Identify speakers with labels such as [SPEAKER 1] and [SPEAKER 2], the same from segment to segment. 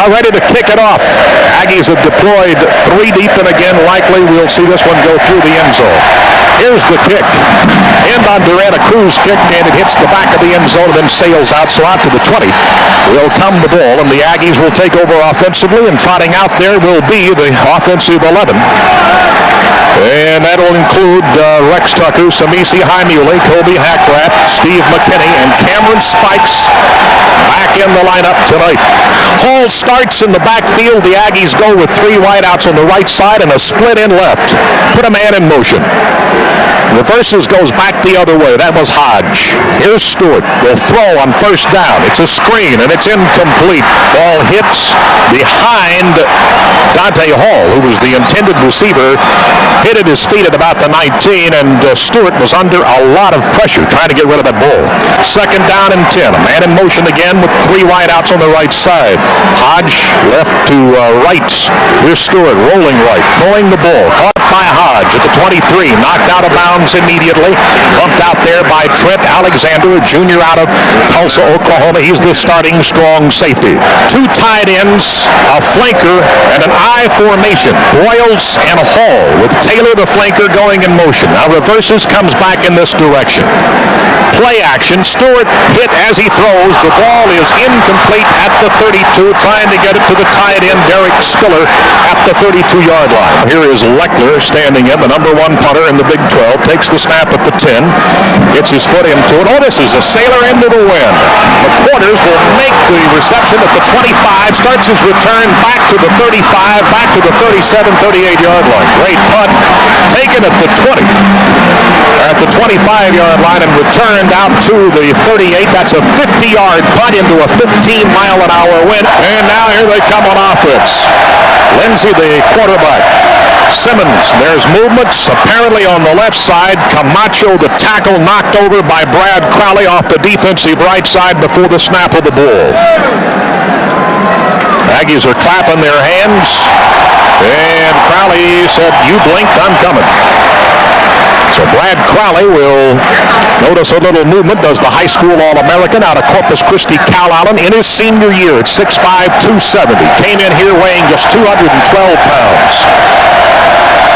[SPEAKER 1] are ready to kick it off. Aggies have deployed 3 deep, and again, likely we'll see this one go through the end zone. Here's the kick. End on Durant, a cruise kick, and it hits the back of the end zone and then sails out. So out to the 20 will come the ball, and the Aggies will take over offensively, and trotting out there will be the offensive 11. And that'll include Rex Tucker, Samisi Haimule, Kobe Hackrat, Steve McKinney, and Cameron Spikes back in the lineup tonight. Hall starts in the backfield. The Aggies go with 3 wideouts on the right side and a split in left. Put a man in motion. Reverses, goes back the other way. That was Hodge. Here's Stewart. Will throw on first down. It's a screen, and it's incomplete. Ball hits behind Dante Hall, who was the intended receiver. Hit at his feet at about the 19, and Stewart was under a lot of pressure trying to get rid of that ball. Second down and 10. A man in motion again with 3 wideouts on the right side. Hodge left to right. Here's Stewart rolling right, throwing the ball. Caught by Hodge at the 23. Knocked out of bounds immediately. Bumped out there by Trent Alexander, a junior out of Tulsa, Oklahoma. He's the starting strong safety. 2 tight ends, a flanker, and an I formation. Broyles and Hall with Taylor the flanker going in motion. Now reverses, comes back in this direction. Play action. Stewart hit as he throws. The ball is incomplete at the 32, trying to get it to the tight end, Derek Spiller, at the 32-yard line. Here is Leckler standing in, the number 1 punter in the Big 12. Takes the snap at the 10. Gets his foot into it. Oh, this is a sailor into the wind. McQuarters will make the reception at the 25. Starts his return back to the 35, back to the 37, 38-yard line. Great punt. Taken at the 20. At the 25-yard line and returned out to the 38. That's a 50-yard punt into a 15-mile-an-hour wind. And now here they come on offense. Lindsey, the quarterback. Simmons, there's movements apparently on the left side. Camacho, the tackle, knocked over by Brad Crowley off the defensive right side before the snap of the ball. Aggies are clapping their hands, and Crowley said, "You blinked, I'm coming." So Brad Crowley will notice a little movement, does the high school All-American out of Corpus Christi, Cal Allen, in his senior year at 6'5", 270. Came in here weighing just 212 pounds.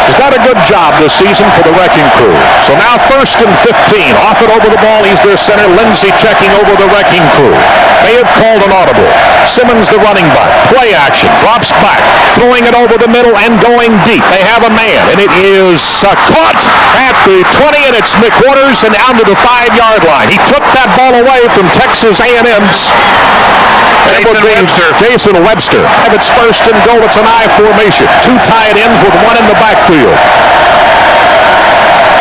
[SPEAKER 1] He's got a good job this season for the Wrecking Crew. So now 1st and 15. Off it over the ball. He's their center. Lindsey checking over the Wrecking Crew. They have called an audible. Simmons, the running back. Play action. Drops back. Throwing it over the middle and going deep. They have a man, and it is caught at the 20, and it's McQuarters and down to the 5-yard line. He took that ball away from Texas A&M's. Jason Webster. It's 1st and goal. It's an I formation. 2 tight ends with 1 in the backfield.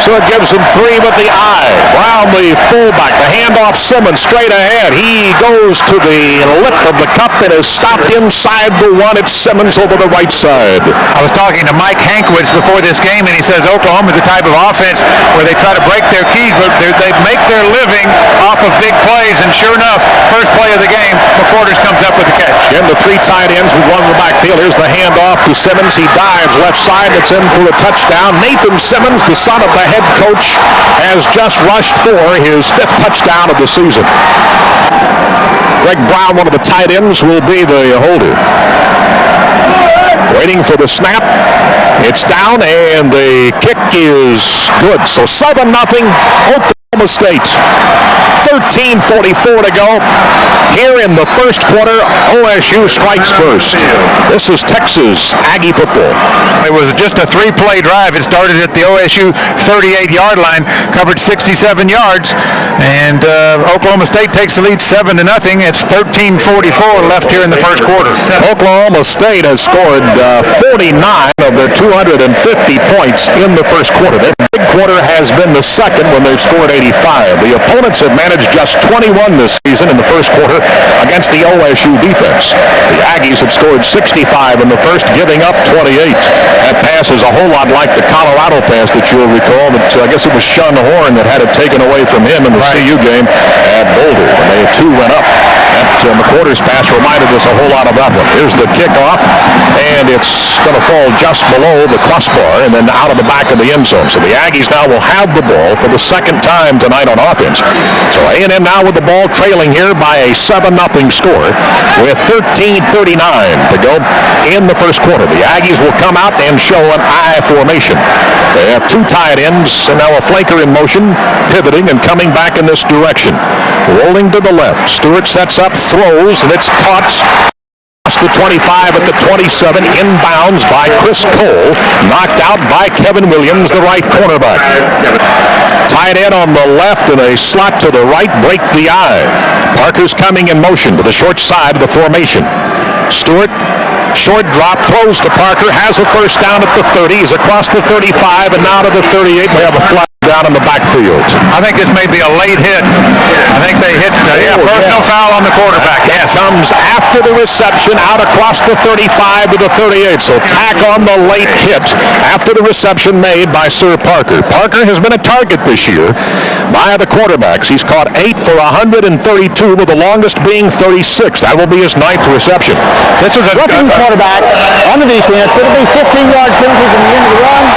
[SPEAKER 1] So it gives him 3 with the eye. Brown, the fullback, the handoff Simmons straight ahead. He goes to the lip of the cup and is stopped inside the 1. It's Simmons over the right side.
[SPEAKER 2] I was talking to Mike Hankwitz before this game, and he says Oklahoma is the type of offense where they try to break their keys, but they make their living off of big plays. And sure enough, first play of the game, McQuarters comes up with the catch.
[SPEAKER 1] Again, the 3 tight ends with 1 in the backfield. Here's the handoff to Simmons. He dives left side. It's in for a touchdown. Nathan Simmons, the son of the head coach, has just rushed for his 5th touchdown of the season. Greg Brown, one of the tight ends, will be the holder. Waiting for the snap. It's down, and the kick is good. So 7-0, Oklahoma State. 13:44 to go. Here in the first quarter, OSU strikes first. This is Texas Aggie football.
[SPEAKER 2] It was just a 3-play drive. It started at the OSU 38-yard line, covered 67 yards, and Oklahoma State takes the lead 7-0. It's 13:44 left here in the first quarter.
[SPEAKER 1] Oklahoma State has scored 49 of their 250 points in the first quarter. Their big quarter has been the second when they've scored 85. The opponents have managed just 21 this season in the first quarter against the OSU defense. The Aggies have scored 65 in the first, giving up 28. That pass is a whole lot like the Colorado pass that you'll recall. That I guess it was Shun Horn that had it taken away from him in the CU game at Boulder when they 2 went up. That McWhorter's pass reminded us a whole lot of that one. Here's the kickoff, and it's going to fall just below the crossbar and then out of the back of the end zone. So the Aggies now will have the ball for the second time tonight on offense. So A&M now with the ball, trailing here by a 7-0 score with 13:39 to go in the first quarter. The Aggies will come out and show an I formation. They have two tight ends and now a flanker in motion, pivoting and coming back in this direction. Rolling to the left. Stewart sets up, throws, and it's caught. The 25 at the 27, inbounds by Chris Cole, knocked out by Kevin Williams, the right cornerback. Tight end on the left and a slot to the right, break the eye. Parker's coming in motion to the short side of the formation. Stewart, short drop, throws to Parker, has a first down at the 30. He's across the 35 and now to the 38. We have a flag down in the backfield.
[SPEAKER 2] I think this may be a late hit. I think they hit personal foul on the quarterback.
[SPEAKER 1] Yes. Comes after the reception out across the 35 to the 38. So tack on the late hit after the reception made by Sir Parker. Parker has been a target this year by the quarterbacks. He's caught 8 for 132, with the longest being 36. That will be his 9th reception.
[SPEAKER 3] This was a roughing quarterback on the defense. It'll be 15-yard penalty from the end of the run.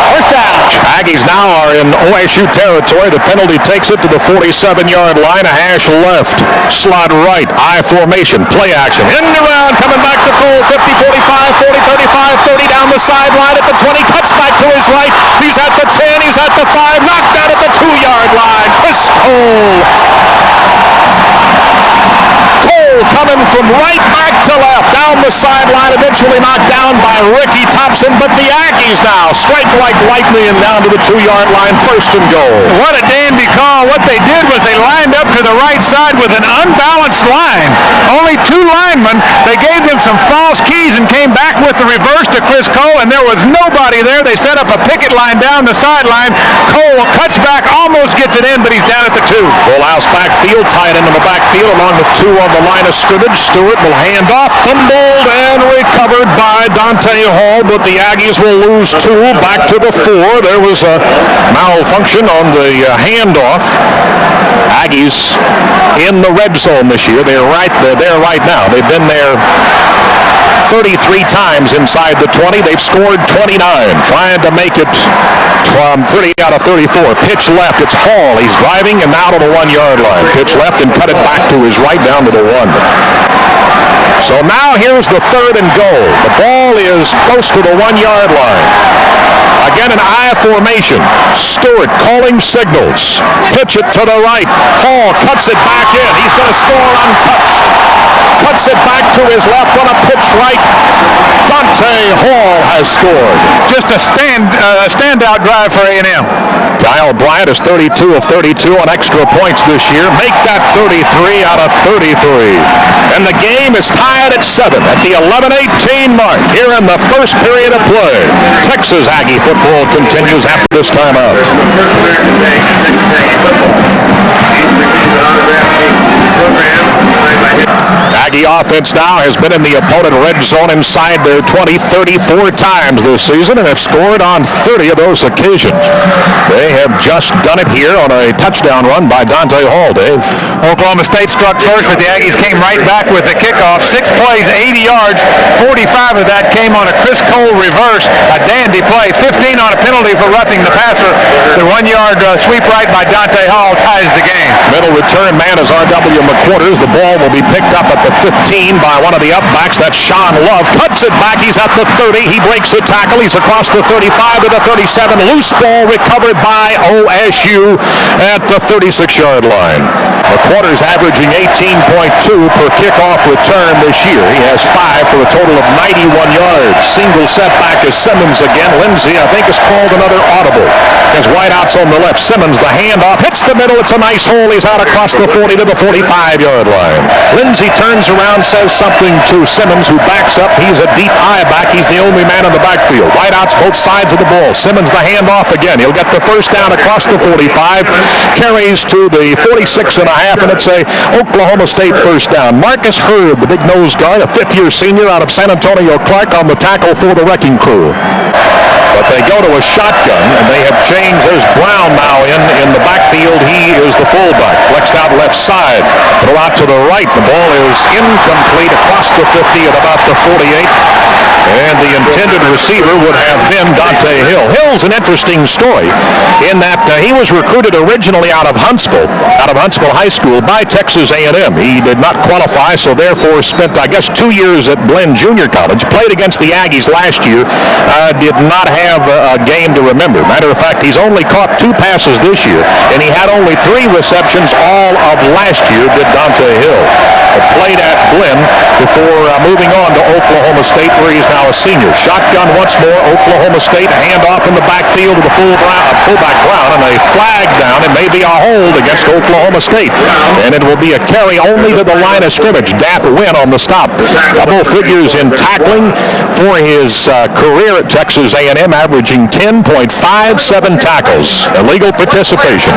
[SPEAKER 3] First down.
[SPEAKER 1] Aggies now are in OSU territory. The penalty takes it to the 47-yard line. A hash left. Slot right. I formation. Play action. End around. Coming back to Cole. 50, 45, 40, 35, 30 down the sideline at the 20. Cuts back to his right. He's at the 10. He's at the 5. Knocked out at the 2-yard line. Chris Cole. Cole coming from right back to left, down the sideline, eventually knocked down by Ricky Thompson, but the Aggies now strike like lightning down to the 2-yard line, first and goal.
[SPEAKER 2] What a dandy call. What they did was they lined up to the right side with an unbalanced line. Only 2 linemen. They gave them some false keys and came back with the reverse to Chris Cole, and there was nobody there. They set up a picket line down the sideline. Cole cuts back, almost gets it in, but he's down at the 2.
[SPEAKER 1] Full house backfield, tight end in the backfield, along with 2 on the line of scrimmage. Stewart will hand off, fumbled and recovered by Dante Hall, but the Aggies will lose 2, back to the 4. There was a malfunction on the handoff. Aggies in the red zone this year. They're there right now. They've been there 33 times inside the 20. They've scored 29, trying to make it from 30 out of 34. Pitch left. It's Hall. He's driving and now to the 1-yard line. Pitch left and cut it back to his right down to the 1. So now here's the 3rd and goal. The ball is close to the 1-yard line. Again, an I formation. Stewart calling signals. Pitch it to the right. Hall cuts it back in. He's going to score untouched. Cuts it back to his left on a pitch right. Dante Hall has scored.
[SPEAKER 2] Just a standout drive for A&M.
[SPEAKER 1] Kyle Bryant is 32 of 32 on extra points this year. Make that 33 out of 33. And the game is tied at 7 at the 11:18 mark here in the first period of play. Texas Aggie football continues after this timeout. Aggie offense now has been in the opponent red zone inside their 20 34 times this season and have scored on 30 of those occasions. They have just done it here on a touchdown run by Dante Hall, Dave.
[SPEAKER 2] Oklahoma State struck first, but the Aggies came right back with the kickoff. 6 plays, 80 yards. 45 of that came on a Chris Cole reverse, a dandy play. 15 on a penalty for roughing the passer. The 1-yard sweep right by Dante Hall ties the game.
[SPEAKER 1] Middle return man is R.W. McWhorters. The ball will be picked up at the 15 by one of the upbacks. That's Sean Love. Cuts it back. He's at the 30. He breaks the tackle. He's across the 35 to the 37. Loose ball recovered by OSU at the 36-yard line. McWhorters averaging 18.2 per kickoff return this year. He has 5 for a total of 91 yards. Single setback is Simmons again. Lindsey, I think, has called another audible. There's wideouts on the left. Simmons, the handoff, hits the middle. It's a nice hole. He's out across the 40 to the 45-yard line. Lindsey turns around, says something to Simmons, who backs up. He's a deep eye back. He's the only man in the backfield. Wideouts both sides of the ball. Simmons, the handoff again. He'll get the first down across the 45. Carries to the 46 and a half, and it's a Oklahoma State first down. Marcus Hurd, the big nose guard, a 5th-year senior out of San Antonio Clark, on the tackle for the wrecking crew. But they go to a shotgun, and they have changed. There's Brown now in the backfield. He is the fullback. Flexed out left side. Throw out to the right. The ball is incomplete across the 50 at about the 48. And the intended receiver would have been Dante Hill. Hill's an interesting story in that he was recruited originally out of Huntsville High School by Texas A&M. He did not qualify, so therefore spent, I guess, 2 years at Blinn Junior College. Played against the Aggies last year. Did not have a game to remember. Matter of fact, he's only caught 2 passes this year, and he had only 3 receptions all of last year, did Dante Hill. Played at Blinn before moving on to Oklahoma State, where he's now a senior. Shotgun once more, Oklahoma State, handoff in the backfield to the fullback Brown, and a flag down. It may be a hold against Oklahoma State, and it will be a carry only to the line of scrimmage. Dapp win on the stop. Double figures in tackling for his career at Texas A&M, averaging 10.57 tackles. Illegal participation.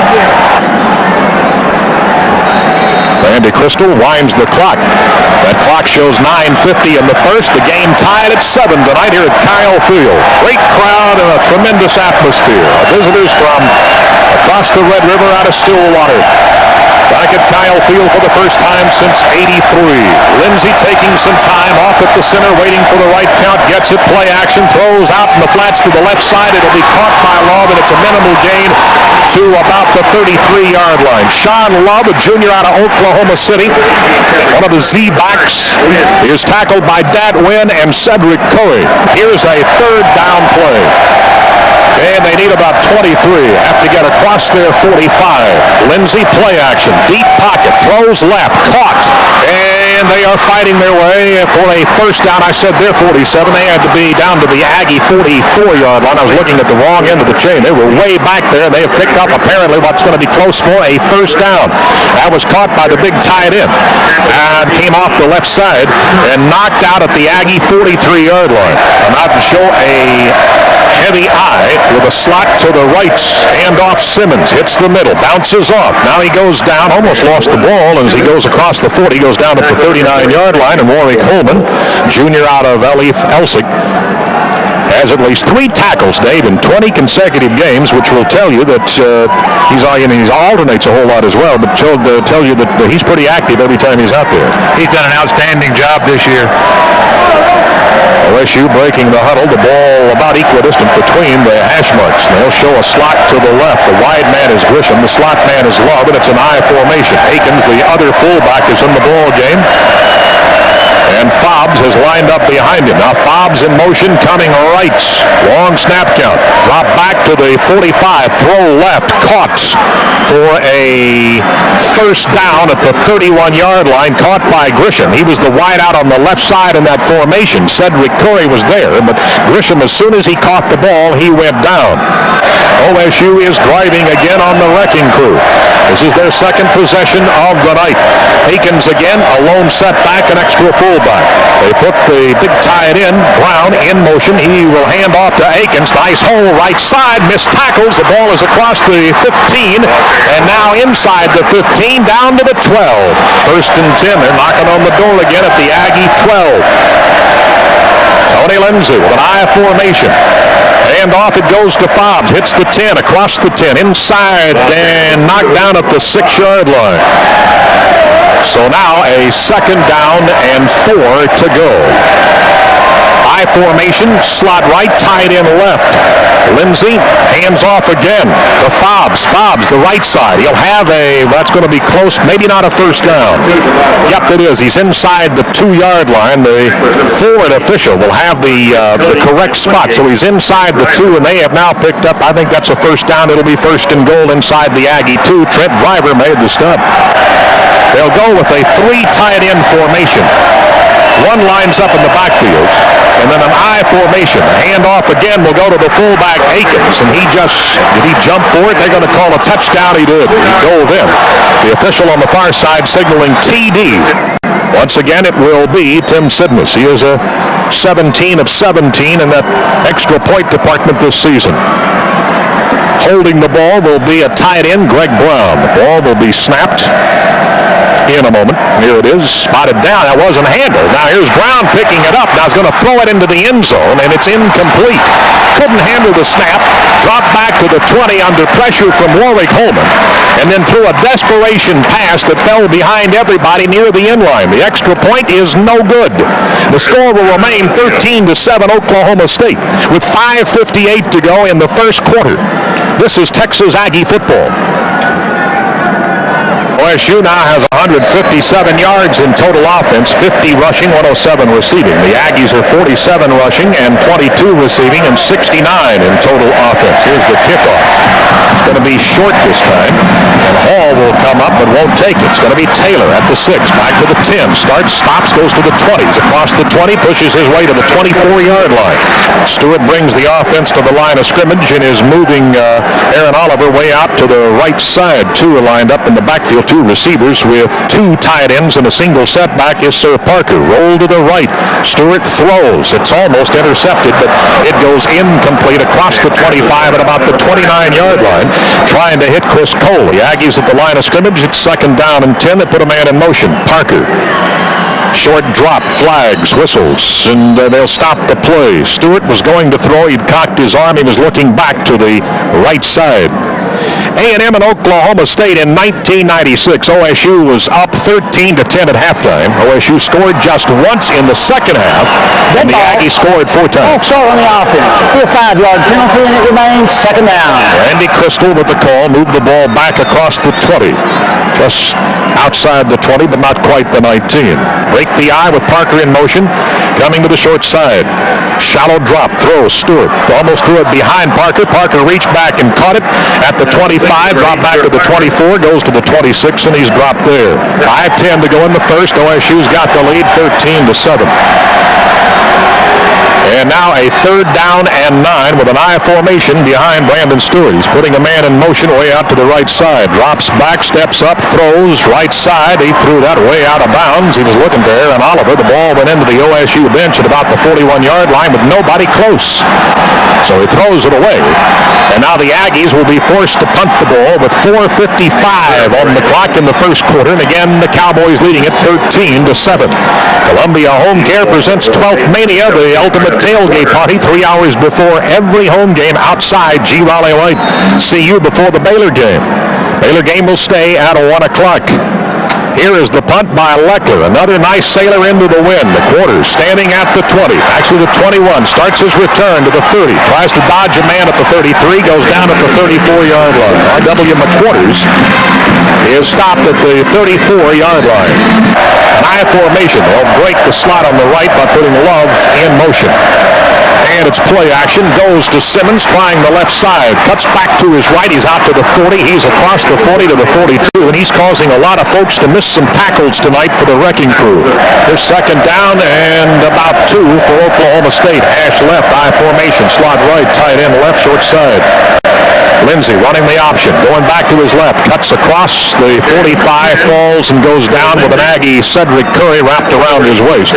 [SPEAKER 1] Andy Crystal winds the clock. That clock shows 9:50 in the first. The game tied at 7 tonight here at Kyle Field. Great crowd and a tremendous atmosphere. Visitors from across the Red River out of Stillwater. Back at Kyle Field for the first time since '83. Lindsey taking some time off at the center, waiting for the right count. Gets it, play action, throws out in the flats to the left side. It'll be caught by Love, and it's a minimal gain to about the 33-yard line. Sean Love, a junior out of Oklahoma City, one of the Z-backs, is tackled by Dat Wynn and Cedric Curry. Here's a third down play. And they need about 23. Have to get across their 45. Lindsey, play action. Deep pocket. Throws left. Caught. And they are fighting their way for a first down. I said they're 47. They had to be down to the Aggie 44-yard line. I was looking at the wrong end of the chain. They were way back there. They have picked up apparently what's going to be close for a first down. That was caught by the big tight end. And came off the left side and knocked out at the Aggie 43-yard line. I'm out to show a heavy eye with a slot to the right. Handoff Simmons. Hits the middle. Bounces off. Now he goes down. Almost lost the ball. And as he goes across the 40, goes down at the 39-yard line. And Warwick Holman, junior out of Elsik, has at least 3 tackles, Dave, in 20 consecutive games, which will tell you that he alternates a whole lot as well, but tells you that he's pretty active every time he's out there.
[SPEAKER 2] He's done an outstanding job this year.
[SPEAKER 1] OSU breaking the huddle. The ball about equidistant between the hash marks. They'll show a slot to the left. The wide man is Grisham. The slot man is Love, and it's an I formation. Akins, the other fullback, is in the ball game. And Fobbs has lined up behind him. Now Fobbs in motion, coming right. Long snap count. Drop back to the 45. Throw left. Caught for a first down at the 31-yard line. Caught by Grisham. He was the wide out on the left side in that formation. Cedric Curry was there, but Grisham, as soon as he caught the ball, he went down. OSU is driving again on the wrecking crew. This is their second possession of the night. Akins again, a lone setback, an extra fullback. They put the big tight end, Brown, in motion. He will hand off to Akins. Nice hole right side. Missed tackles. The ball is across the 15, and now inside the 15, down to the 12. First and 10. They're knocking on the door again at the Aggie 12. Tony Lindsey with an I formation. Hand off, it goes to Fobbs. Hits the 10, across the 10, inside, and knocked down at the 6-yard line. So now a second down and 4 to go. I formation, slot right, tight end left. Lindsey hands off again to Fobbs. Fobbs, the right side. He'll have that's going to be close, maybe not a first down. Yep, it is. He's inside the 2-yard line. The forward official will have the correct spot. So he's inside the 2, and they have now picked up, I think that's a first down. It'll be first and goal inside the Aggie 2. Trent Driver made the stop. They'll go with a 3 tight end formation. One lines up in the backfield, and then an I formation. Hand off again will go to the fullback, Akins, and did he jump for it? They're going to call a touchdown. He did. He dove in. The official on the far side signaling TD. Once again, it will be Tim Sidness. He is a 17 of 17 in that extra point department this season. Holding the ball will be a tight end, Greg Brown. The ball will be snapped in a moment. Here it is, spotted down. That wasn't handled. Now here's Brown picking it up. Now he's going to throw it into the end zone, and it's incomplete. Couldn't handle the snap. Dropped back to the 20 under pressure from Warwick Holman, and then threw a desperation pass that fell behind everybody near the end line. The extra point is no good. The score will remain 13-7 Oklahoma State with 5:58 to go in the first quarter. This is Texas Aggie football. OSU now has 157 yards in total offense, 50 rushing, 107 receiving. The Aggies are 47 rushing and 22 receiving and 69 in total offense. Here's the kickoff. It's going to be short this time, and Hall will come up but won't take it. It's going to be Taylor at the 6, back to the 10, starts, stops, goes to the 20s, across the 20, pushes his way to the 24-yard line. Stewart brings the offense to the line of scrimmage and is moving Aaron Oliver way out to the right side. Two are lined up in the backfield. Two receivers with two tight ends and a single setback is Sir Parker. Roll to the right. Stewart throws. It's almost intercepted, but it goes incomplete across the 25 at about the 29-yard line, trying to hit Chris Cole. The Aggies at the line of scrimmage. It's 2nd down and 10. They put a man in motion. Parker. Short drop, flags, whistles, and they'll stop the play. Stewart was going to throw. He'd cocked his arm. He was looking back to the right side. A&M and Oklahoma State in 1996. OSU was up 13-10 at halftime. OSU scored just once in the second half, and the Aggies scored 4 times.
[SPEAKER 3] Short on the offense. A 5-yard penalty, and it remains 2nd down.
[SPEAKER 1] Randy Crystal with the call, moved the ball back across the 20. Just outside the 20, but not quite the 19. Break the eye with Parker in motion, coming to the short side. Shallow drop, throw, Stewart. Almost threw it behind Parker. Parker reached back and caught it at the 25, dropped back to the 24, goes to the 26, and he's dropped there. 5:10 to go in the first. OSU's got the lead 13-7. And now a 3rd down and 9 with an I formation behind Brandon Stewart. He's putting a man in motion way out to the right side. Drops back, steps up, throws, right side. He threw that way out of bounds. He was looking for Aaron Oliver. The ball went into the OSU bench at about the 41-yard line with nobody close. So he throws it away. And now the Aggies will be forced to punt the ball with 4:55 on the clock in the first quarter. And again, the Cowboys leading it 13-7. Columbia Home Care presents 12th Mania, the ultimate tailgate party 3 hours before every home game outside G. Raleigh Light. See you before the Baylor game. Baylor game will stay at 1 o'clock. Here is the punt by Leckler. Another nice sailor into the wind. The quarters standing at the 20. Actually the 21. Starts his return to the 30. Tries to dodge a man at the 33. Goes down at the 34-yard line. R.W. McQuarters is stopped at the 34-yard line. An I formation. They'll break the slot on the right by putting Love in motion. And it's play action. Goes to Simmons, trying the left side. Cuts back to his right. He's out to the 40. He's across the 40 to the 42. And he's causing a lot of folks to miss some tackles tonight for the wrecking crew. There's 2nd down and about 2 for Oklahoma State. Ash left, I formation. Slot right, tight end left, short side. Lindsey running the option, going back to his left, cuts across the 45, falls and goes down with an Aggie, Cedric Curry, wrapped around his waist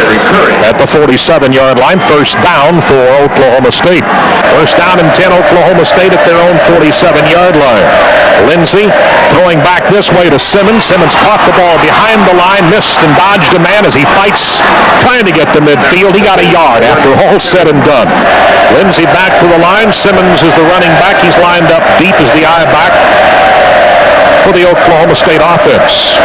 [SPEAKER 1] at the 47-yard line. 1st down for Oklahoma State. 1st down and 10, Oklahoma State at their own 47-yard line. Lindsey throwing back this way to Simmons. Simmons caught the ball behind the line, missed and dodged a man as he fights, trying to get to midfield. He got a yard after all said and done. Lindsey back to the line. Simmons is the running back. He's lined up deep as the eye back for the Oklahoma State offense.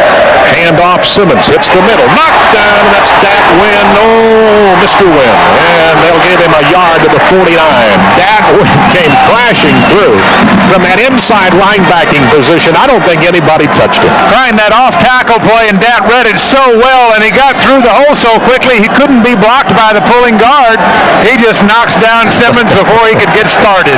[SPEAKER 1] Hand off, Simmons hits the middle. Knocked down, and that's Dak Wynn. Oh, Mr. Wynn. And they'll give him a yard to the 49. Dak Wynn came crashing through from that inside linebacking position. I don't think anybody touched him.
[SPEAKER 2] Trying that off-tackle play, and Dak read it so well, and he got through the hole so quickly he couldn't be blocked by the pulling guard. He just knocks down Simmons before he could get started.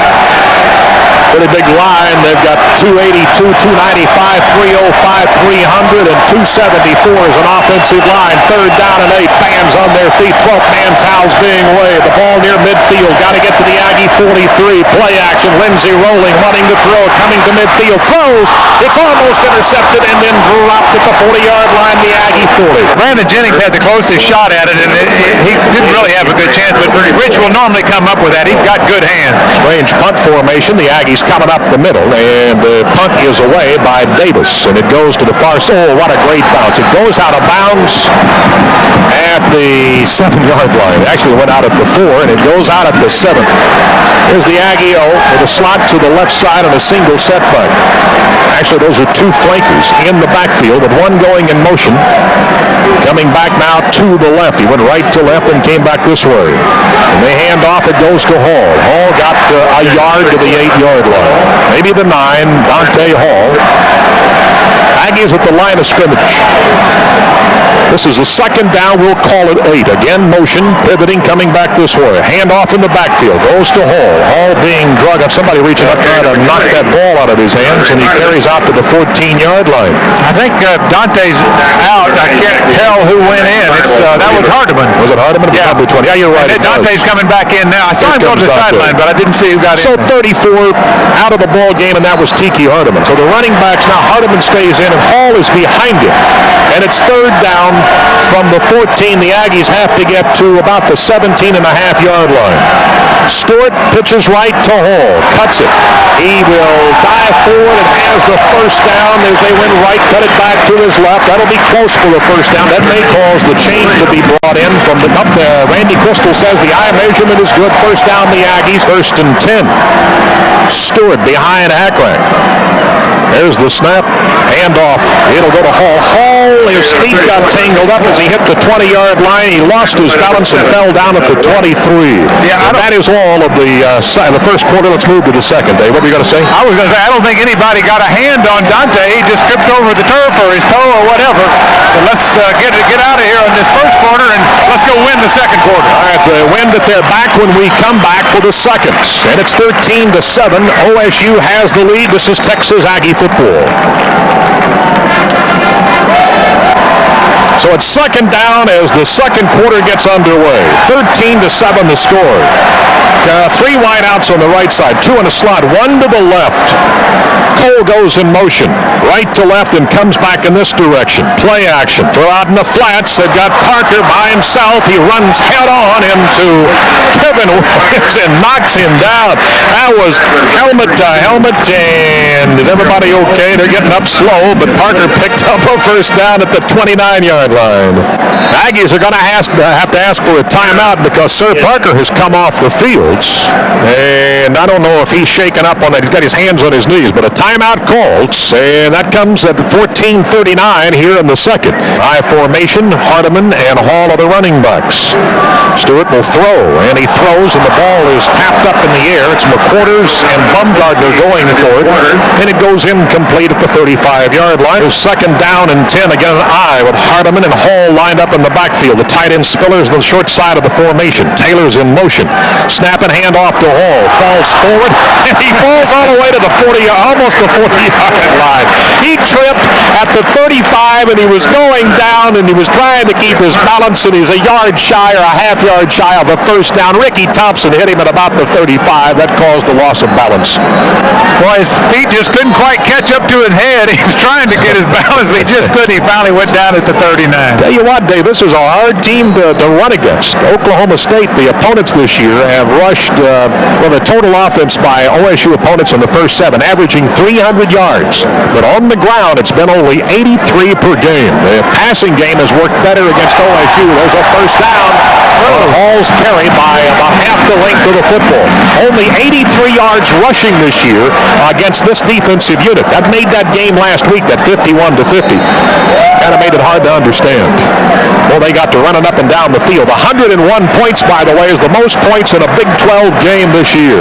[SPEAKER 1] Pretty big line. They've got 282, 295 300, and 274 is an offensive line. Third down and 8. Fans on their feet. 12th man towels being waved. The ball near midfield. Got to get to the Aggie 43. Play action. Lindsey rolling, wanting to throw. Coming to midfield. Throws. It's almost intercepted and then dropped at the 40-yard line. The Aggie 40.
[SPEAKER 2] Brandon Jennings had the closest shot at it, and he didn't really have a good chance, but Rich will normally come up with that. He's got good hands.
[SPEAKER 1] Strange punt formation. The Aggies coming up the middle, and the punt is away by Davis, and it goes to the far side. Oh, what a great bounce. It goes out of bounds at the 7-yard line. It actually went out at the 4, and it goes out at the 7. Here's the Aggie with a slot to the left side and a single setback. Actually, those are two flankers in the backfield with one going in motion. Coming back now to the left. He went right to left and came back this way. And they hand off. It goes to Hall. Hall got a yard to the 8-yard line. Maybe the 9. Dante Hall. Aggies at the line of scrimmage. This is the second down. We'll call it 8. Again, motion, pivoting, coming back this way. Hand off in the backfield. Goes to Hall. Hall being drug up. Somebody reaching up trying to knock that ball out of his hands, and he carries out to the 14-yard line.
[SPEAKER 2] I think Dante's out. I can't tell who went in. That was Hardeman.
[SPEAKER 1] Was it Hardeman?
[SPEAKER 2] Yeah.
[SPEAKER 1] 20. Yeah, you're right.
[SPEAKER 2] Dante's coming back in now. I saw him go to the sideline, but I didn't see who got in.
[SPEAKER 1] So 34 out of the ball game, and that was Tiki Hardeman. So the running backs now, Hardeman stays in, and Hall is behind him. And it's third down from the 14. The Aggies have to get to about the 17.5-yard line. Stewart pitches right to Hall. Cuts it. He will dive forward and has the first down as they went right, cut it back to his left. That'll be close for the first down. That may cause the change to be brought in from the up there. Randy Crystal says the eye measurement is good. First down the Aggies. First and 10. Stewart behind Hackrank. There's the snap. Handoff. It'll go to Hall. Hall, his feet got tangled up as he hit the 20-yard line. He lost his balance and fell down at the 23.
[SPEAKER 2] Yeah,
[SPEAKER 1] that is all of the first quarter. Let's move to the second. Dave, what were you going to say?
[SPEAKER 2] I was going to say, I don't think anybody got a hand on Dante. He just tripped over the turf or his toe or whatever. But let's get out of here on this first quarter, and let's go win the second quarter.
[SPEAKER 1] All right, the wind at their back when we come back for the second. And it's 13-7. OSU has the lead. This is Texas Aggie football. So it's second down as the second quarter gets underway. 13-7 the score. 3 wideouts on the right side, 2 in the slot, 1 to the left. Cole goes in motion, right to left, and comes back in this direction. Play action. Throw out in the flats. They've got Parker by himself. He runs head on into Kevin Williams and knocks him down. That was helmet to helmet. And is everybody okay? They're getting up slow, but Parker picked up a first down at the 29-yard line. The Aggies are going to have to ask for a timeout because Sir Parker has come off the field. And I don't know if he's shaken up on that. He's got his hands on his knees, but a timeout called, and that comes at 14:39 here in the second. High formation, Hardeman and Hall are the running backs. Stewart will throw, and he throws, and the ball is tapped up in the air. It's McQuarters and Bumgardner going for it, and it goes incomplete at the 35-yard line. It's second down and 10. Again, an eye with Hardeman and Hall lined up in the backfield. The tight end Spillers on the short side of the formation. Taylor's in motion. Snap and hand off to Hall. Falls forward, and he falls all the way to the 40, almost the 40-yard line. He tripped at the 35, and he was going down, and he was trying to keep his balance, and he's a yard shy or a half-yard shy of a first down. Ricky Thompson hit him at about the 35. That caused the loss of balance.
[SPEAKER 2] Well, his feet just couldn't quite catch up to his head. He was trying to get his balance, but he just couldn't. He finally went down at the 39.
[SPEAKER 1] Tell you what, Dave, this is a hard team to run against. Oklahoma State, the opponents this year, have rushed the total offense by OSU opponents in the first 7, averaging 300 yards. But on the ground, it's been only 83 per game. The passing game has worked better against OSU. There's a first down. Hall's carried by about half the length of the football. Only 83 yards rushing this year against this defensive unit. That made that game last week, that 51-50. Kind of made it hard to understand. Well, they got to running up and down the field. 101 points, by the way, is the most points in a Big 12 game this year.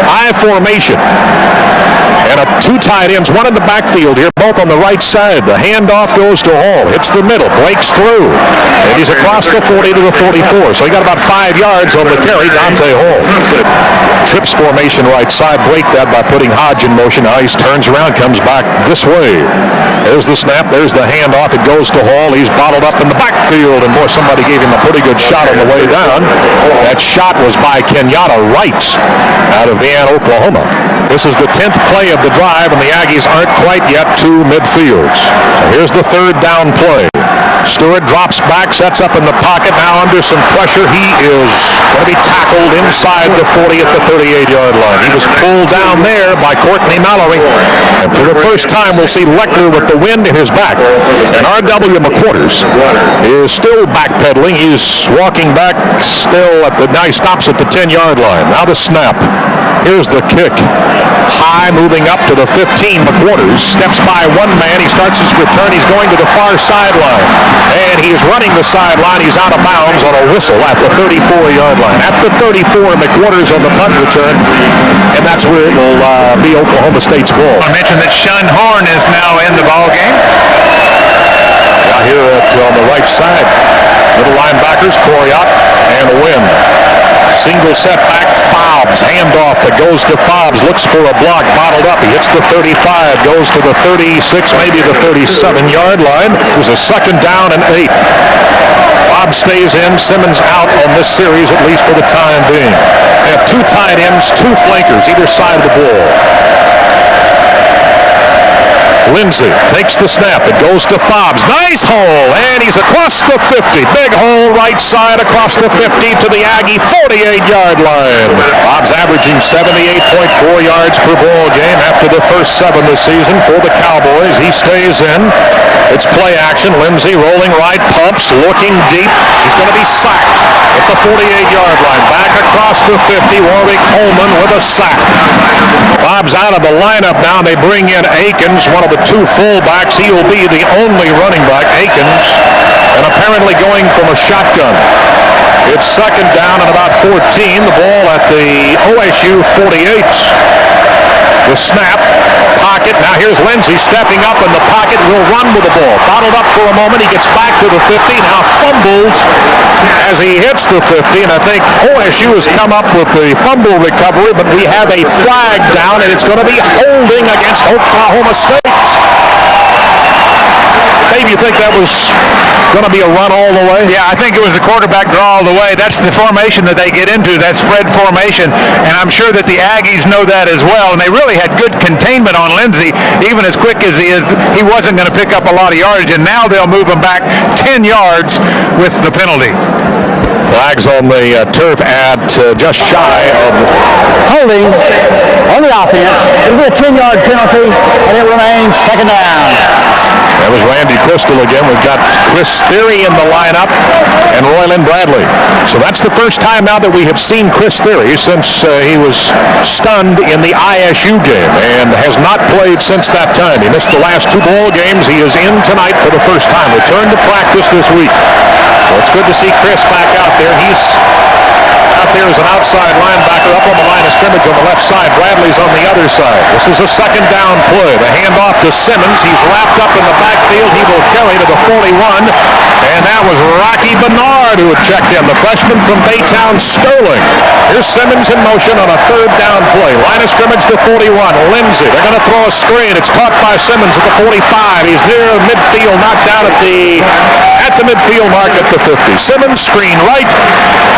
[SPEAKER 1] I formation. And 2 tight ends, 1 in the backfield here, both on the right side. The handoff goes to Hall. Hits the middle, breaks through. And he's across the 40 to the 44. So he got about 5 yards on the carry, Dante Hall. Trips formation right side. Break that by putting Hodge in motion. Now he turns around, comes back this way. There's the snap. There's the handoff. It goes to Hall. He's bottled up in the backfield, and boy, somebody gave him a pretty good shot on the way down. That shot was by Kenyatta Wright out of Vienna, Oklahoma. This is the 10th play of the drive, and the Aggies aren't quite yet to midfield. So here's the third down play. Stewart drops back, sets up in the pocket, now under some pressure. He is going to be tackled inside the 40 at the 38-yard line. He was pulled down there by Courtney Mallory. And for the first time, we'll see Leckler with the wind in his back. And R.W. McQuarters is still backpedaling. He's walking back still now he stops at the 10-yard line. Now the snap. Here's the kick. High, moving up to the 15. McQuarters steps by one man. He starts his return. He's going to the far sideline. And he's running the sideline. He's out of bounds on a whistle at the 34-yard line. At the 34, McQuarters on the punt return. And that's where it will be Oklahoma State's ball.
[SPEAKER 2] I mentioned that Shun Horn is now in the ball game.
[SPEAKER 1] Now here on the right side, middle linebackers, Coriat and Wynn. Single setback, Fobbs, handoff that goes to Fobbs, looks for a block, bottled up. He hits the 35, goes to the 36, maybe the 37-yard line. It was a second down and 8. Fobbs stays in, Simmons out on this series, at least for the time being. They have two tight ends, two flankers, either side of the ball. Lindsey takes the snap. It goes to Fobbs. Nice hole, and he's across the 50. Big hole right side across the 50 to the Aggie 48-yard line. Fobbs averaging 78.4 yards per ball game after the first 7 this season for the Cowboys. He stays in. It's play action. Lindsey rolling right, pumps, looking deep. He's going to be sacked at the 48-yard line. Back across the 50. Warwick Coleman with a sack. Fobbs out of the lineup now. They bring in Akins, one of the two fullbacks. He will be the only running back, Akins, and apparently going from a shotgun. It's second down and about 14. The ball at the OSU 48. The snap, pocket. Now here's Lindsey stepping up in the pocket. Will run with the ball. Bottled up for a moment. He gets back to the 50. Now fumbled as he hits the 50. And I think OSU has come up with the fumble recovery, but we have a flag down, and it's going to be holding against Oklahoma State. Dave, you think that was going to be a run all the way?
[SPEAKER 2] Yeah, I think it was a quarterback draw all the way. That's the formation that they get into, that spread formation, and I'm sure that the Aggies know that as well, and they really had good containment on Lindsey. Even as quick as he is, he wasn't going to pick up a lot of yardage, and now they'll move him back 10 yards with the penalty.
[SPEAKER 1] Flags on the turf at just shy of
[SPEAKER 3] Holding on the offense. It'll be a 10-yard penalty, and it remains second down.
[SPEAKER 1] That was Randy Crystal again. We've got Chris Theory in the lineup and Royland Bradley. So that's the first time now that we have seen Chris Theory since he was stunned in the ISU game and has not played since that time. He missed the last 2 ball games. He is in tonight for the first time. Returned to practice this week. So it's good to see Chris back out there. He's out there as an outside linebacker up on the line of scrimmage on the left side. Bradley's on the other side. This is a second down play. The handoff to Simmons. He's wrapped up in the backfield. He will carry to the 41. And that was Rocky Bernard who had checked in, the freshman from Baytown Sterling. Here's Simmons in motion on a third down play. Line of scrimmage to 41. Lindsey. They're going to throw a screen. It's caught by Simmons at the 45. He's near midfield, knocked down at the midfield mark at the 50. Simmons screen right,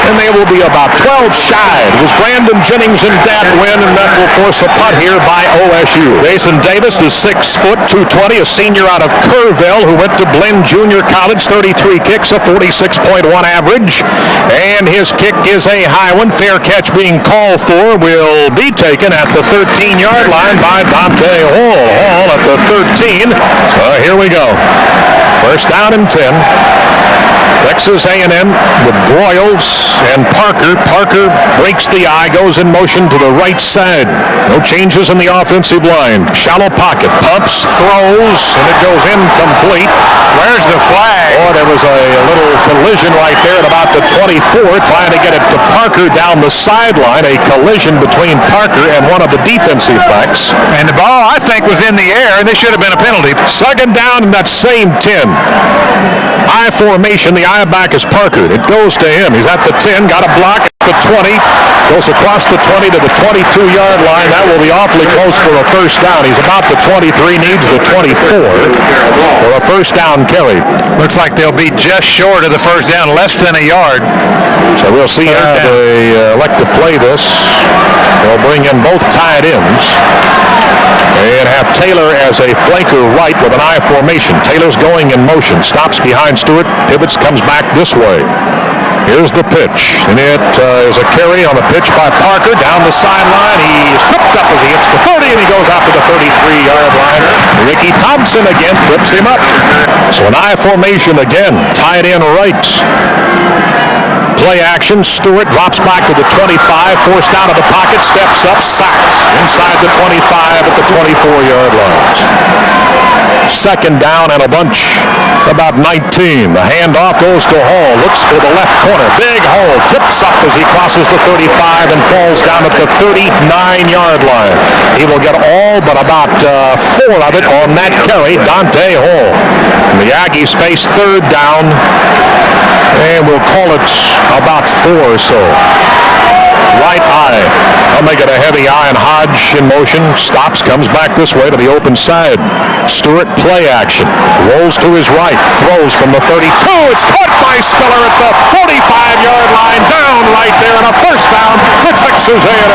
[SPEAKER 1] and they will be about 12 shy. It was Brandon Jennings and Dat Wynn, and that will force a punt here by OSU. Mason Davis is 6 foot 220, a senior out of Kerrville who went to Blinn Junior College. 33 kicks, a 46.1 average, and his kick is a high one. Fair catch being called for will be taken at the 13-yard line by Dante Hall. Hall at the 13. So here we go. First down and 10. Texas A&M with Broyles and Parker. Parker breaks the eye, goes in motion to the right side. No changes in the offensive line. Shallow pocket, pumps, throws, and it goes incomplete.
[SPEAKER 2] Where's the flag?
[SPEAKER 1] Oh, there was a little collision right there at about the 24, trying to get it to Parker down the sideline. A collision between Parker and one of the defensive backs.
[SPEAKER 2] And the ball, I think, was in the air, and this should have been a penalty.
[SPEAKER 1] Second down in that same 10. I formation, the eye back is Parker. It goes to him. He's at the 10, got a block. The 20, goes across the 20 to the 22-yard line. That will be awfully close for a first down. He's about the 23, needs the 24 for a first down carry.
[SPEAKER 2] Looks like they'll be just short of the first down, less than a yard.
[SPEAKER 1] So we'll see how they elect to play this. They'll bring in both tight ends and have Taylor as a flanker right with an I formation. Taylor's going in motion, stops behind Stewart, pivots, comes back this way. Here's the pitch, and it is a carry on the pitch by Parker down the sideline. He is tripped up as he hits the 30, and he goes out to the 33-yard line. Ricky Thompson again trips him up. So an I formation again, tied in right. Play action, Stewart drops back to the 25, forced out of the pocket, steps up, sacks inside the 25 at the 24-yard lines. Second down and a bunch, about 19. The handoff goes to Hall, looks for the left corner. Big Hall trips up as he crosses the 35 and falls down at the 39-yard line. He will get all but about 4 of it on that carry, Dante Hall. And the Aggies face third down, and we'll call it about 4 or so. Right eye. I'll make it a heavy eye, and Hodge in motion. Stops, comes back this way to the open side. Stewart play action. Rolls to his right. Throws from the 32. It's caught by Spiller at the 45-yard line. Down right there, and a first down for Texas A&M.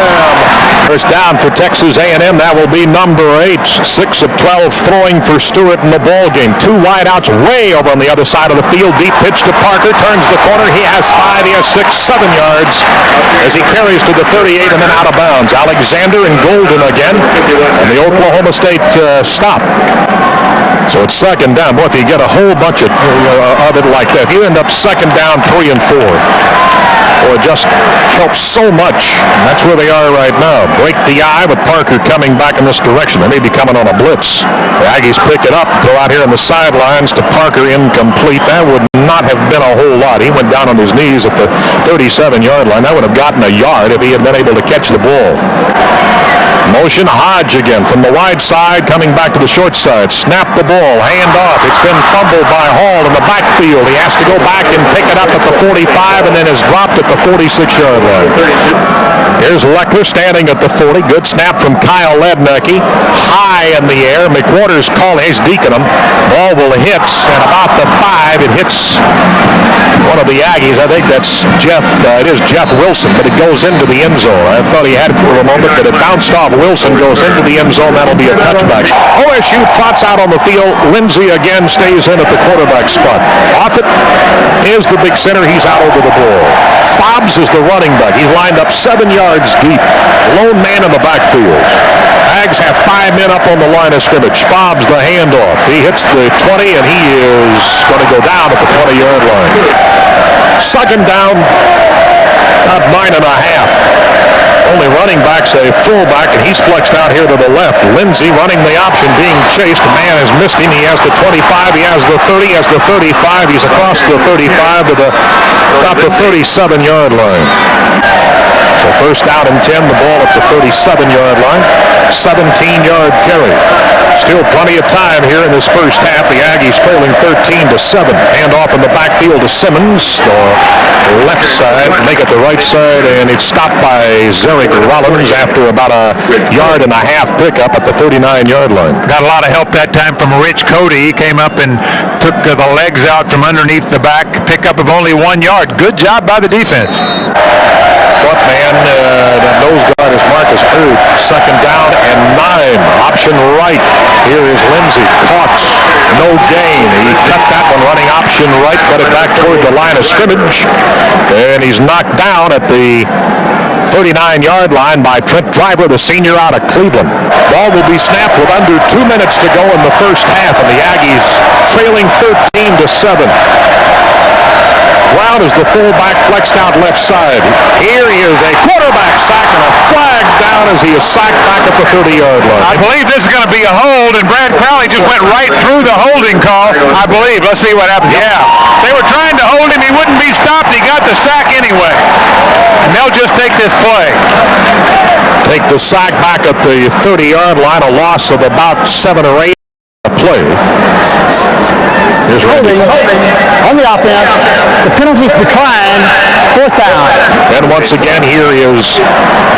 [SPEAKER 1] First down for Texas A&M. That will be number 8. 6 of 12 throwing for Stewart in the ball game. 2 wideouts way over on the other side of the field. Deep pitch to Parker. Turns the corner. He has 5. He has 6, 7 yards as he carries to the 38 and then out of bounds. Alexander and Golden again, and the Oklahoma State stop. So it's second down. Boy, if you get a whole bunch of it like that, if you end up second down 3 and 4, or it just helps so much. And that's where they are right now. Break the eye with Parker coming back in this direction. They may be coming on a blitz. The Aggies pick it up, throw out here on the sidelines to Parker, incomplete. That would not have been a whole lot. He went down on his knees at the 37-yard line. That would have gotten a yard if he had been able to catch the ball. Motion, Hodge again from the wide side, coming back to the short side. Snap the ball, hand off. It's been fumbled by Hall in the backfield. He has to go back and pick it up at the 45 and then is dropped at the 46-yard line. Here's Leckler standing at the 40. Good snap from Kyle Lednecke. High in the air. McWaters calling. He's deacon him. Ball will hit, and about the 5, it hits one of the Aggies. I think that's Jeff. It is Jeff Wilson, but it goes into the end zone. I thought he had it for a moment, but it bounced off. Wilson goes into the end zone. That'll be a touchback. OSU trots out on the field. Lindsey again stays in at the quarterback spot. Offit is the big center. He's out over the ball. Fobbs is the running back. He's lined up 7 yards deep. Lone man in the backfield. Ags have 5 men up on the line of scrimmage. Fobbs the handoff. He hits the 20, and he is going to go down at the 20-yard line. Second down, about 9.5. Only running back's a fullback, and he's flexed out here to the left. Lindsey running the option, being chased. A man has missed him. He has the 25. He has the 30. He has the 35. He's across the 35 to about the 37-yard line. So first down and 10, the ball at the 37-yard line. 17-yard carry. Still plenty of time here in this first half. The Aggies trailing 13-7. Hand off in the backfield to Simmons. The left side, make it the right side, and it's stopped by Zerick Rollins after about a 1.5 yard pickup at the 39-yard line.
[SPEAKER 2] Got a lot of help that time from Rich Cody. He came up and took the legs out from underneath the back. Pickup of only 1 yard. Good job by the defense.
[SPEAKER 1] Front man, that nose guard is Marcus Hood. Second down and 9. Option right. Here is Lindsey. Caught. No gain. He cut that one running option right. Cut it back toward the line of scrimmage. And he's knocked down at the 39-yard line by Trent Driver, the senior out of Cleveland. Ball will be snapped with under 2 minutes to go in the first half, and the Aggies trailing 13-7. Brown is the fullback flexed out left side. Here is a quarterback sack and a flag down as he is sacked back at the 30-yard line.
[SPEAKER 2] I believe this is going to be a hold, and Brad Crowley just went right through the holding call, I believe. Let's see what happens. Yeah, they were trying to hold him. He wouldn't be stopped. He got the sack anyway. And they'll just take this play.
[SPEAKER 1] Take the sack back at the 30-yard line, a loss of about 7 or 8 play. Here's Randy.
[SPEAKER 3] on the offense. The penalties decline. Fourth down.
[SPEAKER 1] And once again, here is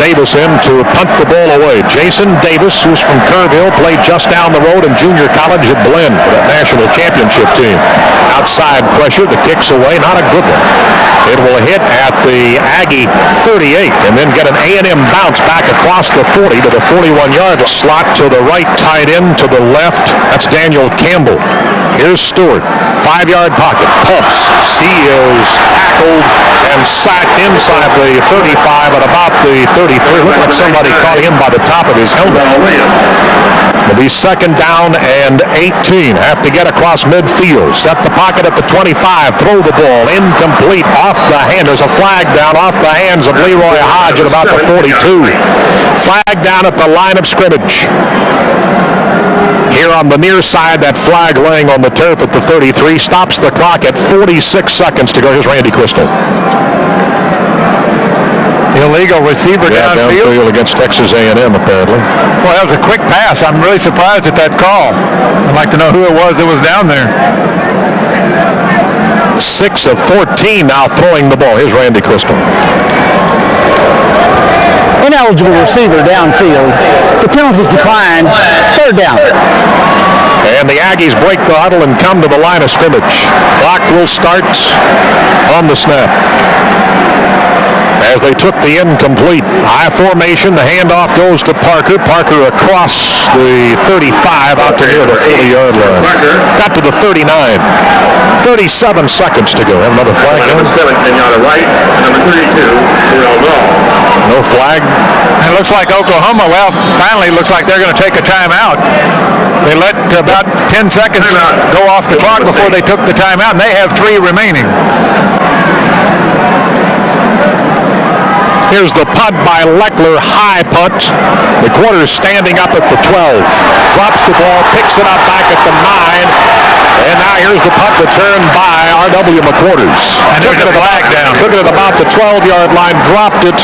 [SPEAKER 1] Davis in to punt the ball away. Jason Davis, who's from Kerrville, played just down the road in junior college at Blinn for that national championship team. Outside pressure, the kick's away, not a good one. It will hit at the Aggie 38 and then get an A&M bounce back across the 40 to the 41-yard slot to the right, tight end to the left. That's Daniel Campbell. Here's Stewart, 5-yard pocket, pumps. He is tackled and sacked inside the 35 at about the 33. Looked like somebody caught him by the top of his helmet. It'll be second down and 18. Have to get across midfield. Set the pocket at the 25. Throw the ball. Incomplete. Off the hand. There's a flag down off the hands of Leroy Hodge at about the 42. Flag down at the line of scrimmage. Here on the near side, that flag laying on the turf at the 33 stops the clock at 46 seconds to go. Here's Randy Crystal.
[SPEAKER 2] Illegal receiver downfield
[SPEAKER 1] against Texas A&M, apparently.
[SPEAKER 2] Well, that was a quick pass. I'm really surprised at that call. I'd like to know who it was that was down there.
[SPEAKER 1] 6 of 14 now throwing the ball. Here's Randy Crystal.
[SPEAKER 3] Ineligible receiver downfield. The penalties decline. Third down.
[SPEAKER 1] And the Aggies break the huddle and come to the line of scrimmage. Clock will start on the snap. As they took the incomplete high formation, the handoff goes to Parker. Parker across the 35 out to near the 40-yard line. Got to the 39. 37 seconds to go. Have another flag.
[SPEAKER 4] Number 17 on the right, number 32,
[SPEAKER 1] no flag.
[SPEAKER 2] It looks like Oklahoma, well, finally looks like they're going to take a timeout. They let about 10 seconds go off the clock before they took the timeout, and they have 3 remaining.
[SPEAKER 1] Here's the punt by Leckler, high punt. The quarter's standing up at the 12. Drops the ball, picks it up back at the 9. And now here's the punt return by R.W. McQuarters.
[SPEAKER 2] And took it flag down.
[SPEAKER 1] Took it at about the 12-yard line, dropped it,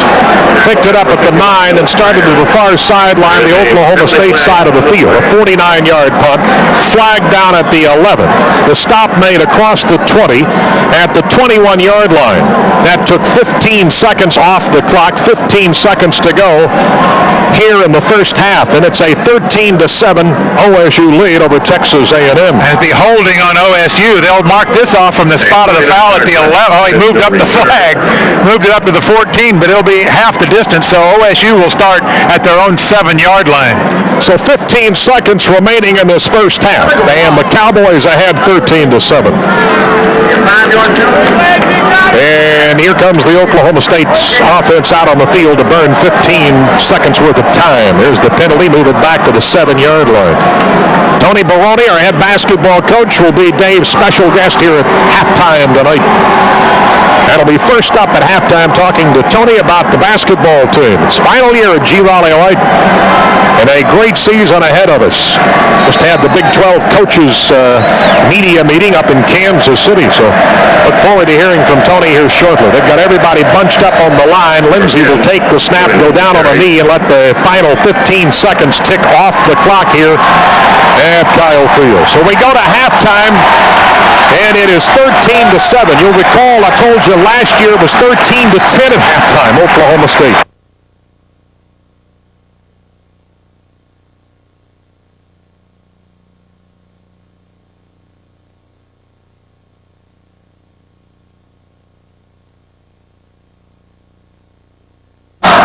[SPEAKER 1] picked it up at the 9, and started to the far sideline, the Oklahoma State side of the field. A 49-yard punt, flag down at the 11. The stop made across the 20 at the 21-yard line. That took 15 seconds off the clock, 15 seconds to go here in the first half, and it's a 13-7 OSU lead over Texas A&M.
[SPEAKER 2] And the holding on OSU, they'll mark this off from the spot of the foul at the 11. Oh, he moved up the flag, moved it up to the 14, but it'll be half the distance, so OSU will start at their own 7-yard line.
[SPEAKER 1] So 15 seconds remaining in this first half, and the Cowboys ahead 13-7. And here comes the Oklahoma State offense out on the field to burn 15 seconds worth of time. There's the penalty, move it back to the 7-yard line. Tony Baroni, our head basketball coach, will be Dave's special guest here at halftime tonight. That'll be first up at halftime, talking to Tony about the basketball team. It's final year at G. Raleigh White, and a great season ahead of us. Just had the Big 12 coaches media meeting up in Kansas City, so look forward to hearing from Tony here shortly. They've got everybody bunched up on the line. Lindsey will take the snap, go down on a knee, and let the final 15 seconds tick off the clock here at Kyle Field. So we go to halftime, and it is 13-7. You'll recall I told you last year was 13-10 at halftime, Oklahoma State.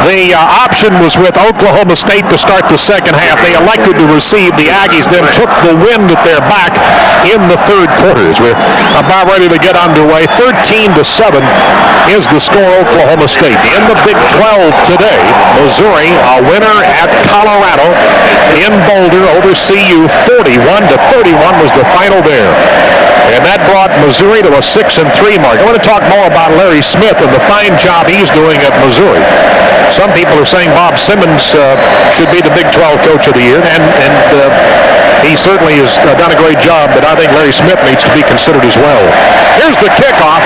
[SPEAKER 1] The option was with Oklahoma State to start the second half. They elected to receive. The Aggies then took the wind at their back in the third quarter. As we're about ready to get underway, 13-7 is the score, Oklahoma State. In the Big 12 today, Missouri, a winner at Colorado in Boulder over CU. 41-31 was the final there. And that brought Missouri to a 6-3 mark. I want to talk more about Larry Smith and the fine job he's doing at Missouri. Some people are saying Bob Simmons should be the Big 12 Coach of the Year, and he certainly has done a great job, but I think Larry Smith needs to be considered as well. Here's the kickoff.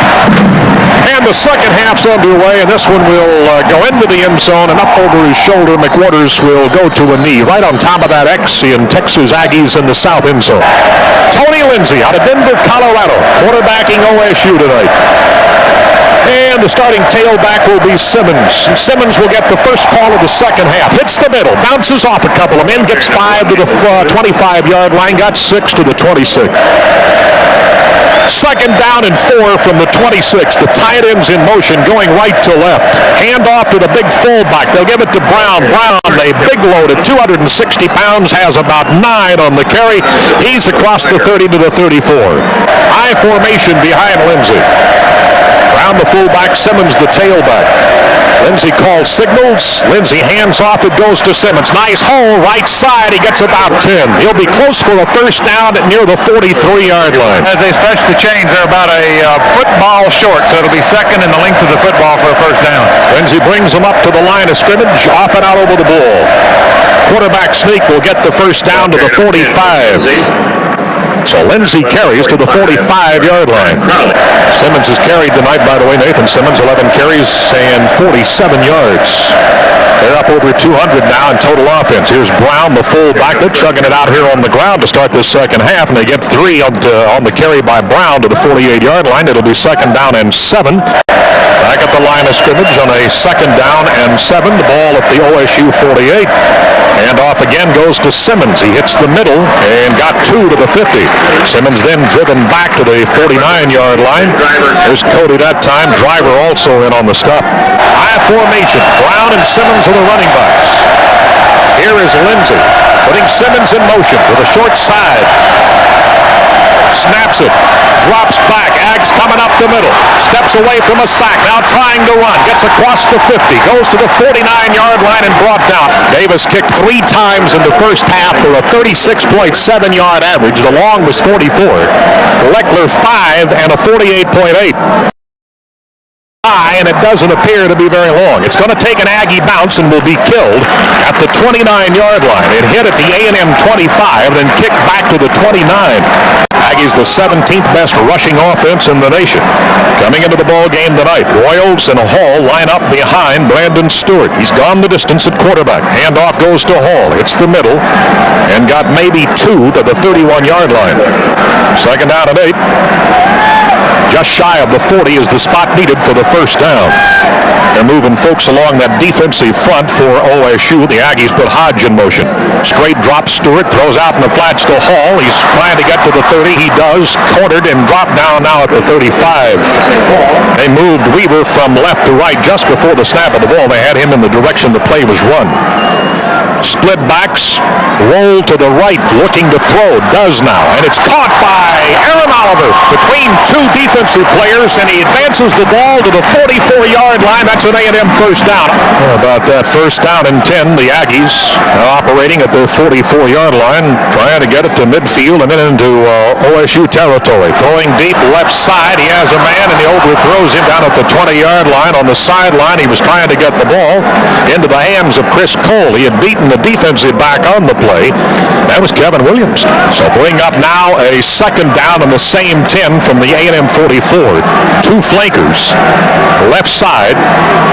[SPEAKER 1] And the second half's underway, and this one will go into the end zone and up over his shoulder. McWaters will go to a knee right on top of that X in Texas Aggies in the south end zone. Tony Lindsay out of Denver, Colorado, quarterbacking OSU tonight. And the starting tailback will be Simmons. Simmons will get the first call of the second half. Hits the middle, bounces off a couple of men, gets 5 to the 25-yard line, got 6 to the 26. Second down and 4 from the 26. The tight end's in motion, going right to left. Hand off to the big fullback. They'll give it to Brown. Brown, a big load at 260 pounds, has about 9 on the carry. He's across the 30 to the 34. High formation behind Lindsay. Brown the fullback, Simmons the tailback. Lindsay calls signals. Lindsay hands off. It goes to Simmons. Nice hole, right side. He gets about 10. He'll be close for a first down at near the 43-yard line.
[SPEAKER 2] As they stretch the chains, they're about a football short, so it'll be second in the length of the football for a first down.
[SPEAKER 1] Lindsay brings them up to the line of scrimmage, off and out over the ball. Quarterback sneak will get the first down to the 45. So Lindsay carries to the 45-yard line. Simmons has carried tonight, by the way. Nathan Simmons, 11 carries and 47 yards. They're up over 200 now in total offense. Here's Brown, the fullback. They're chugging it out here on the ground to start this second half, and they get 3 on the carry by Brown to the 48-yard line. It'll be second down and 7. Back at the line of scrimmage on a second down and 7. The ball at the OSU 48. And off again goes to Simmons. He hits the middle and got 2 to the 50. Simmons then driven back to the 49-yard line. There's Cody that time. Driver also in on the stop. High formation. Brown and Simmons are the running backs. Here is Lindsay putting Simmons in motion to the short side. Snaps it, drops back. Aggs coming up the middle, steps away from a sack, now trying to run, gets across the 50, goes to the 49-yard line and brought down. Davis kicked 3 times in the first half for a 36.7-yard average. The long was 44. Leckler 5 and a 48.8. And it doesn't appear to be very long. It's going to take an Aggie bounce and will be killed at the 29-yard line. It hit at the A&M 25, then kicked back to the 29. Aggie's the 17th best rushing offense in the nation. Coming into the ball game tonight, Royals and Hall line up behind Brandon Stewart. He's gone the distance at quarterback. Handoff goes to Hall. Hits the middle and got maybe 2 to the 31-yard line. Second down and 8. Just shy of the 40 is the spot needed for the first down. They're moving folks along that defensive front for OSU. The Aggies put Hodge in motion. Straight drop Stewart, throws out in the flats to Hall. He's trying to get to the 30. He does. Cornered and dropped down now at the 35. They moved Weaver from left to right just before the snap of the ball. They had him in the direction the play was run. Split backs, roll to the right, looking to throw, does now, and it's caught by Aaron Oliver between 2 defensive players, and he advances the ball to the 44-yard line. That's an A&M first down. About that first down and 10, the Aggies are operating at their 44-yard line, trying to get it to midfield and then into OSU territory. Throwing deep left side, he has a man, and he overthrows him down at the 20-yard line. On the sideline, he was trying to get the ball into the hands of Chris Cole. He had beaten the defensive back on the play. That was Kevin Williams. So bring up now a second down on the same 10 from the A&M 44. 2 flankers, left side,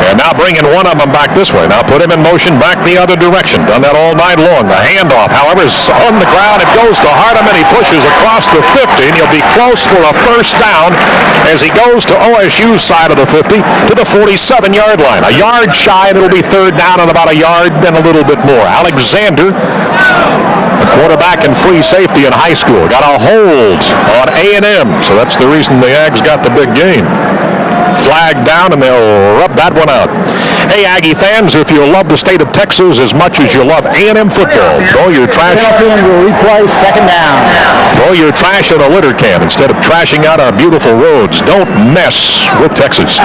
[SPEAKER 1] and now bringing one of them back this way. Now put him in motion back the other direction. Done that all night long. The handoff, however, is on the ground. It goes to Hardeman. He pushes across the 50, and he'll be close for a first down as he goes to OSU's side of the 50 to the 47-yard line. A yard shy, and it'll be third down and about a yard, then a little bit more. Alexander, the quarterback and free safety in high school, got a hold on A&M, so that's the reason the Ags got the big game. Flag down, and they'll rub that one out. Hey, Aggie fans, if you love the state of Texas as much as you love A&M football, throw your trash.
[SPEAKER 3] Replay, second down.
[SPEAKER 1] Throw your trash in a litter can instead of trashing out our beautiful roads. Don't mess with Texas.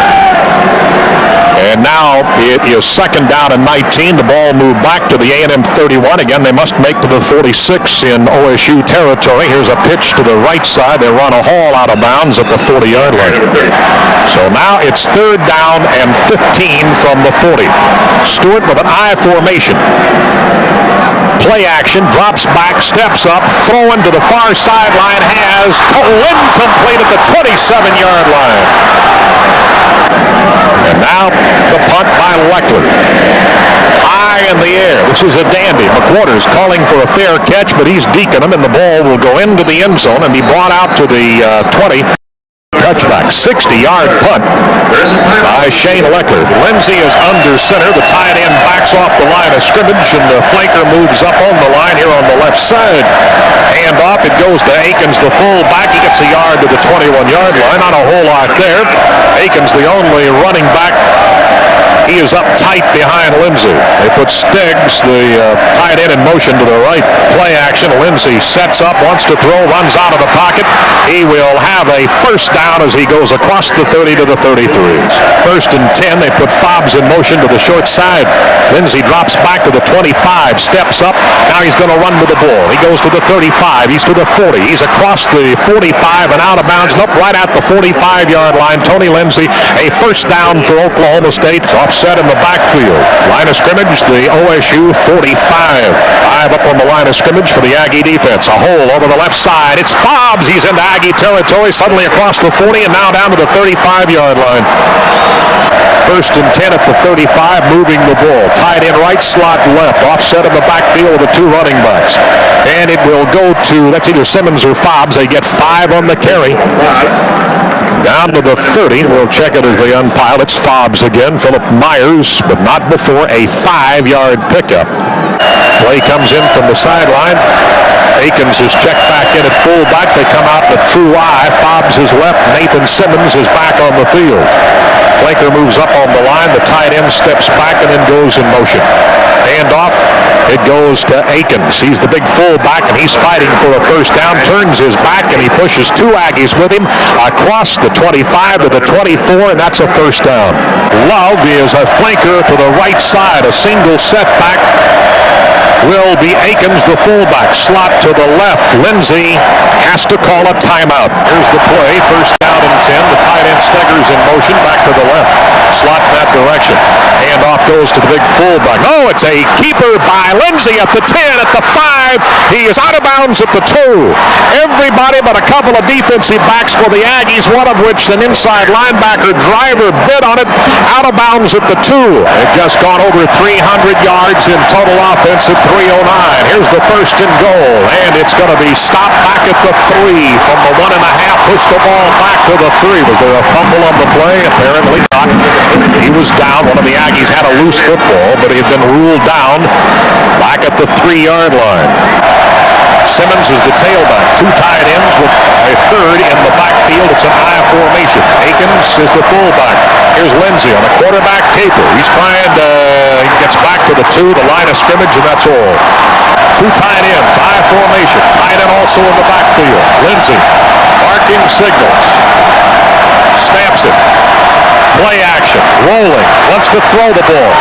[SPEAKER 1] And now it is second down and 19. The ball moved back to the A&M 31. Again, they must make to the 46 in OSU territory. Here's a pitch to the right side. They run a Hall out of bounds at the 40-yard line. So So now it's 3rd down and 15 from the 40. Stewart with an I formation. Play action, drops back, steps up, throwing to the far sideline, has incomplete at the 27-yard line. And now the punt by Leckler. High in the air. This is a dandy. McWaters calling for a fair catch, but he's deaking him, and the ball will go into the end zone and be brought out to the 20. Touchback, 60-yard punt by Shane Leckler. Lindsey is under center. The tight end backs off the line of scrimmage, and the flanker moves up on the line here on the left side. Hand off, it goes to Akins, the fullback. He gets a yard to the 21-yard line. Not a whole lot there. Akins, the only running back. He is up tight behind Lindsey. They put Stiggs, the tight end, in motion to the right. Play action. Lindsey sets up, wants to throw, runs out of the pocket. He will have a first down as he goes across the 30 to the 33s. 1st and 10. They put Fobbs in motion to the short side. Lindsey drops back to the 25, steps up. Now he's going to run with the ball. He goes to the 35. He's to the 40. He's across the 45 and out of bounds. Nope, right at the 45-yard line. Tony Lindsey, a first down for Oklahoma State. It's offset in the backfield. Line of scrimmage, the OSU 45. 5 up on the line of scrimmage for the Aggie defense. A hole over the left side. It's Fobbs. He's into Aggie territory. Suddenly across the 40 and now down to the 35-yard line. 1st and 10 at the 35, moving the ball. Tied in right, slot left. Offset in the backfield with the 2 running backs. And it will go to, that's either Simmons or Fobbs. They get 5 on the carry. Down to the 30. We'll check it as they unpile. It's Fobbs again. Philip Myers, but not before a 5-yard pickup. Play comes in from the sideline. Akins is checked back in at fullback. They come out with true I. Fobbs is left. Nathan Simmons is back on the field. Flanker moves up on the line. The tight end steps back and then goes in motion. Hand off. It goes to Akins. He's the big fullback, and he's fighting for a first down. Turns his back, and he pushes 2 Aggies with him across the 25 to the 24, and that's a first down. Love is a flanker to the right side. A single setback will be Akins, the fullback. Slot to the left. Lindsey has to call a timeout. Here's the play. First down and 10. The tight end Steggers in motion back to the left. Slot in that direction. Hand off goes to the big fullback. Oh, it's a keeper by Lindsey at the 10, at the 5. He is out of bounds at the 2. Everybody but a couple of defensive backs for the Aggies, one of which an inside linebacker Driver bid on it. Out of bounds at the 2. They've just gone over 300 yards in total offense at 3:09. Here's the 1st and goal, and it's going to be stopped back at the 3 from the 1.5. Push the ball back to the 3. Was there a fumble on the play? Apparently not. He was down. One of the Aggies had a loose football, but he had been ruled down back at the 3-yard line. Simmons is the tailback. 2 tight ends with a 3rd in the backfield. It's an I formation. Akins is the fullback. Here's Lindsey on a quarterback taper. He's trying to, he gets back to the 2, the line of scrimmage, and that's all. 2 tight ends, I formation. Tight end also in the backfield. Lindsey, marking signals. Snaps it. Play action, rolling, wants to throw the ball.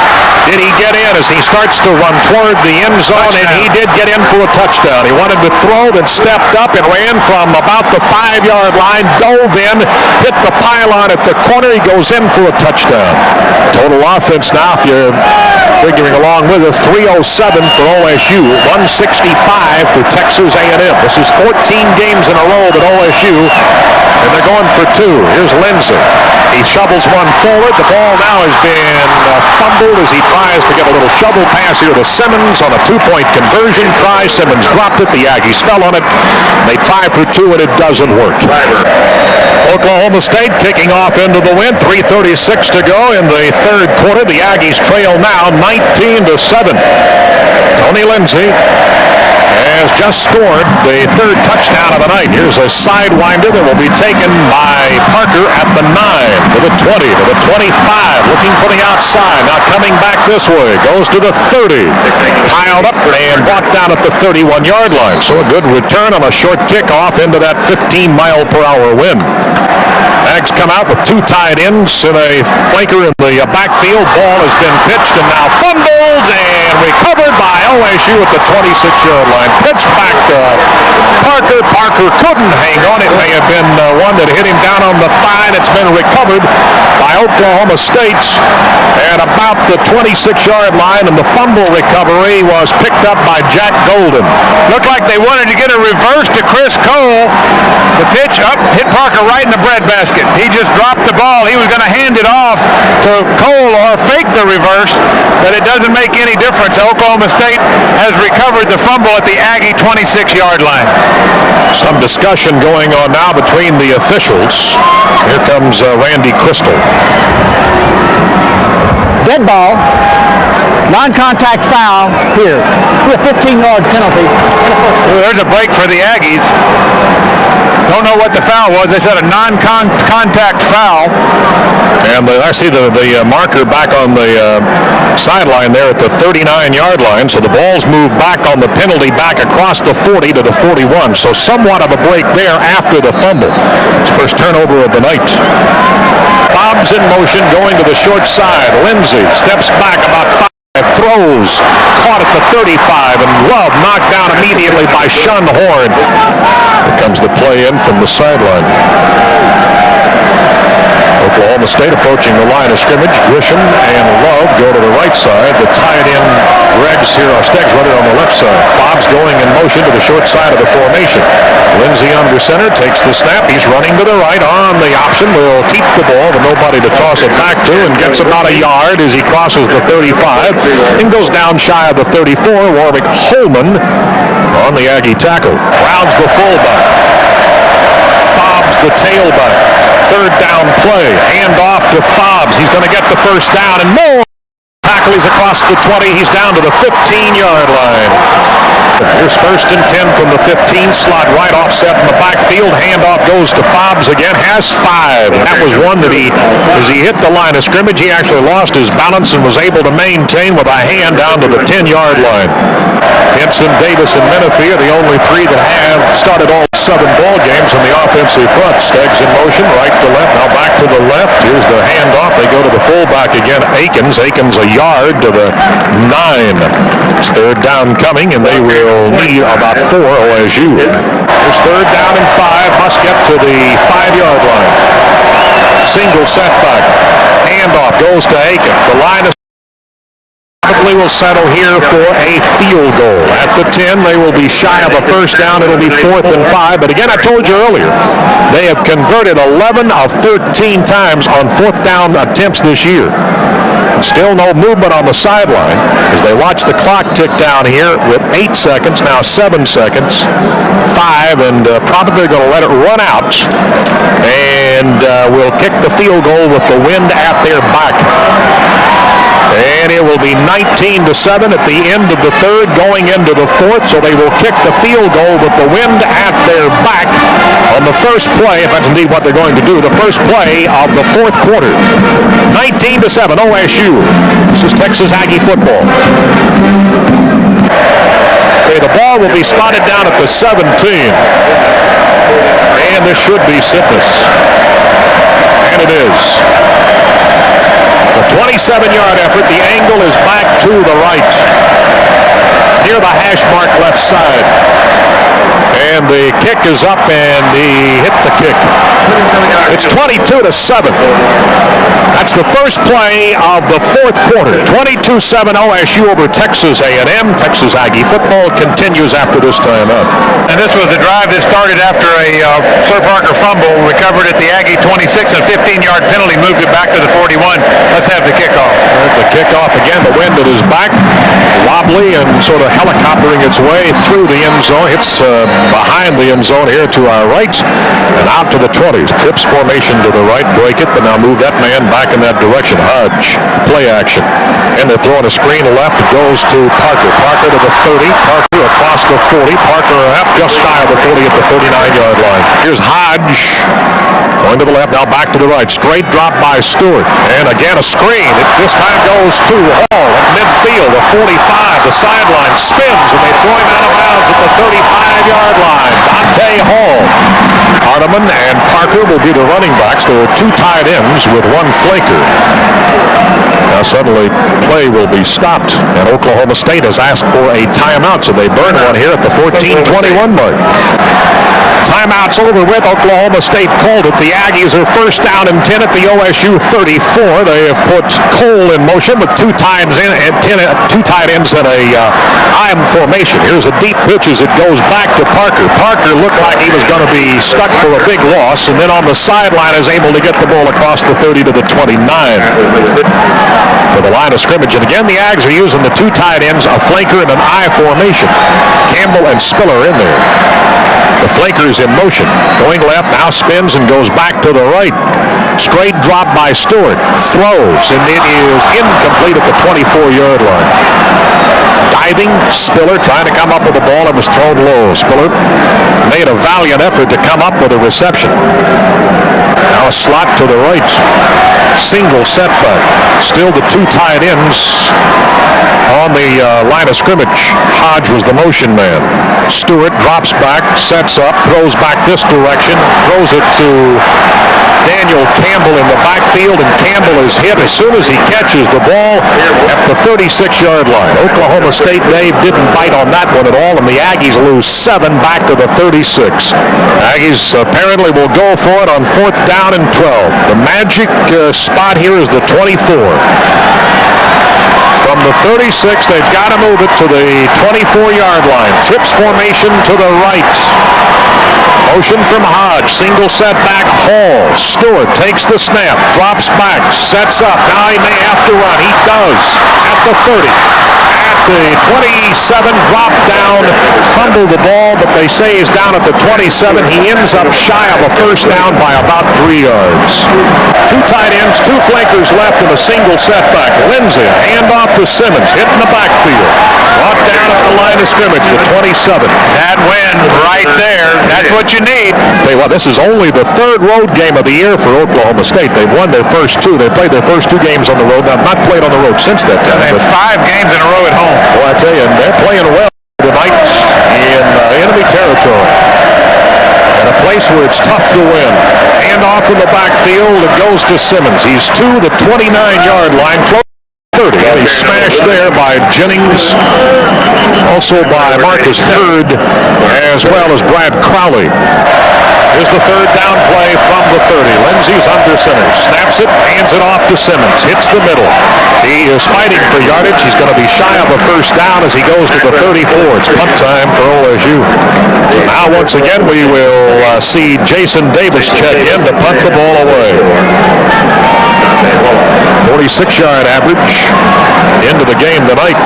[SPEAKER 1] Did he get in as he starts to run toward the end zone? And he did get in for a touchdown. He wanted to throw, then stepped up and ran from about the 5-yard line, dove in, hit the pylon at the corner. He goes in for a touchdown. Total offense now, if you're figuring along with us, 307 for OSU, 165 for Texas A&M. This is 14 games in a row at OSU, and they're going for 2. Here's Lindsey. He shovels one forward. The ball now has been fumbled as he tries to get a little shovel pass here to Simmons on a 2-point conversion try. Simmons dropped it. The Aggies fell on it. They try for 2, and it doesn't work. Oklahoma State kicking off into the win. 3:36 to go in the 3rd quarter. The Aggies trail now 19-7. Tony Lindsey has just scored the 3rd touchdown of the night. Here's a sidewinder that will be taken by Parker at the 9, to the 20, to the 25, looking for the outside. Now coming back this way, goes to the 30, piled up and brought down at the 31-yard line. So a good return on a short kickoff into that 15-mile-per-hour wind. Aggies come out with 2 tight ends and a flanker in the backfield. Ball has been pitched and now fumbled and recovered by OSU. OSU at the 26-yard line. Pitched back to Parker. Parker couldn't hang on. It may have been one that hit him down on the thigh. It's been recovered by Oklahoma State at about the 26-yard line, and the fumble recovery was picked up by Jack Golden.
[SPEAKER 2] Looked like they wanted to get a reverse to Chris Cole. The pitch up, hit Parker right in the breadbasket. He just dropped the ball. He was going to hand it off to Cole or fake the reverse, but it doesn't make any difference. Oklahoma State has recovered the fumble at the Aggie 26-yard line.
[SPEAKER 1] Some discussion going on now between the officials. Here comes Randy Crystal.
[SPEAKER 3] Dead ball. Non-contact foul here. A 15-yard penalty.
[SPEAKER 2] There's a break for the Aggies. Don't know what the foul was. They said a non-contact foul.
[SPEAKER 1] And I see the marker back on the sideline there at the 39-yard line. So the ball's moved back on the penalty back across the 40 to the 41. So somewhat of a break there after the fumble. It's first turnover of the night. Fobbs in motion going to the short side. Lindsey steps back about 5, throws, caught at the 35, and Love knocked down immediately by Shun Horn. Here comes the play in from the sideline. Oklahoma State approaching the line of scrimmage. Grisham and Love go to the right side. The tied in Skeggs on the left side. Fobbs going in motion to the short side of the formation. Lindsey under center, takes the snap. He's running to the right on the option. Will keep the ball with nobody to toss it back to, and gets about a yard as he crosses the 35 and goes down shy of the 34. Warwick Holman on the Aggie tackle. Rounds the fullback. Fobbs the tailback. Third down play. Hand off to Fobbs. He's going to get the first down and more. Tackle. He's across the 20. He's down to the 15-yard line. Here's first and 10 from the 15. Slot right offset in the backfield. Handoff goes to Fobbs again. Has 5. That was one that as he hit the line of scrimmage, he actually lost his balance and was able to maintain with a hand down to the 10-yard line. Henson, Davis, and Menifee are the only 3 that have started all 7 ball games on the offensive front. Skeggs in motion, right to left, now back to the left. Here's the handoff. They go to the fullback again, Akins. Akins a yard to the 9. It's third down coming, and they will need about 4 OSU. There's third down and 5. Must get to the 5-yard line. Single setback. Handoff goes to Akins. The line is probably will settle here for a field goal. At the 10, they will be shy of a first down. It'll be 4th and 5. But again, I told you earlier, they have converted 11 of 13 times on 4th down attempts this year. Still no movement on the sideline as they watch the clock tick down here with 8 seconds, now 7 seconds, 5, and probably going to let it run out. And will kick the field goal with the wind at their back. And it will be 19-7 at the end of the 3rd, going into the 4th. So they will kick the field goal with the wind at their back on the first play, if that's indeed what they're going to do, the first play of the 4th quarter. 19-7, OSU. This is Texas Aggie football. Okay, the ball will be spotted down at the 17. And this should be Sitness. And it is. A 27-yard effort. The angle is back to the right, near the hash mark left side. And the kick is up, and he hit the kick. It's 22-7. That's the first play of the 4th quarter. 22-7 OSU over Texas A&M. Texas Aggie football continues after this timeout.
[SPEAKER 2] And this was the drive that started after a Sir Parker fumble, recovered at the Aggie 26, and a 15-yard penalty moved it back to the 41. Let's have the kickoff.
[SPEAKER 1] The kickoff again, the wind at his back, wobbly and sort of helicoptering its way through the end zone. Hits behind the end zone here to our right and out to the 20s. Trips formation to the right, break it, but now move that man back in that direction. Hodge, play action. And they're throwing a screen left. It goes to Parker. Parker to the 30. Parker across the 40. Parker up just shy of the 40 at the 39-yard line. Here's Hodge going to the left, now back to the right. Straight drop by Stewart. And again a screen. It this time goes to Hall at midfield. The 45, the sideline spins, and they throw him out of bounds at the 35-yard line. Dante Hall. Hardeman and Parker will be the running backs. There are two tight ends with one flanker. Now suddenly play will be stopped, and Oklahoma State has asked for a timeout, so they burn one here at the 14:21 mark. Timeout's over with. Oklahoma State called it. The Aggies are first down and 10 at the OSU 34. They have put Cole in motion with two tight ends in a IM formation. Here's a deep pitch as it goes back to Parker. Parker looked like he was going to be stuck for a big loss, and then on the sideline is able to get the ball across the 30 to the 29. To the line of scrimmage. And again, the Ags are using the two tight ends, a flanker and an I formation. Campbell and Spiller in there. The flanker is in motion. Going left, now spins and goes back to the right. Straight drop by Stewart. Throws, and it is incomplete at the 24-yard line. Diving, Spiller trying to come up with the ball. It was thrown low. Spiller made a valiant effort to come up with a reception. Now a slot to the right. Single setback. Still the two tight ends on the line of scrimmage. Hodge was the motion man. Stewart drops back, sets up, throws back this direction, throws it to Daniel Campbell in the backfield, and Campbell is hit as soon as he catches the ball at the 36-yard line. Oklahoma State, Dave, didn't bite on that one at all, and the Aggies lose 7 back to the 36. Aggies apparently will go for it on 4th down and 12. The magic spot here is the 24. From the 36, they've got to move it to the 24-yard line. Trips formation to the right. Motion from Hodge. Single setback. Hall. Stewart takes the snap. Drops back. Sets up. Now he may have to run. He does. At the 30. At the 27. Drop down. Fumbled the ball, but they say he's down at the 27. He ends up shy of a first down by about 3 yards. Two tight ends, two flankers left, and a single setback. Lindsey, handoff to Simmons, hitting the backfield. Brought down at the line of scrimmage, the 27.
[SPEAKER 2] That win right there. That's what you need.
[SPEAKER 1] Tell you what, this is only the third road game of the year for Oklahoma State. They've won their first two. They played their first 2 games on the road. Now, not played on the road since that time.
[SPEAKER 2] They have 5 games in a row at home.
[SPEAKER 1] Boy, I tell you, they're playing well tonight in enemy territory. At a place where it's tough to win. Hand off in the backfield. It goes to Simmons. He's to the 29-yard line. 30. And he's smashed there by Jennings. Also by Marcus Hurd, as well as Brad Crowley. Here's the third down play from the 30. Lindsey's under center. Snaps it, hands it off to Simmons. Hits the middle. He is fighting for yardage. He's going to be shy of a first down as he goes to the 34. It's punt time for OSU. So now once again we will see Jason Davis check in to punt the ball away. 46-yard average into the game tonight.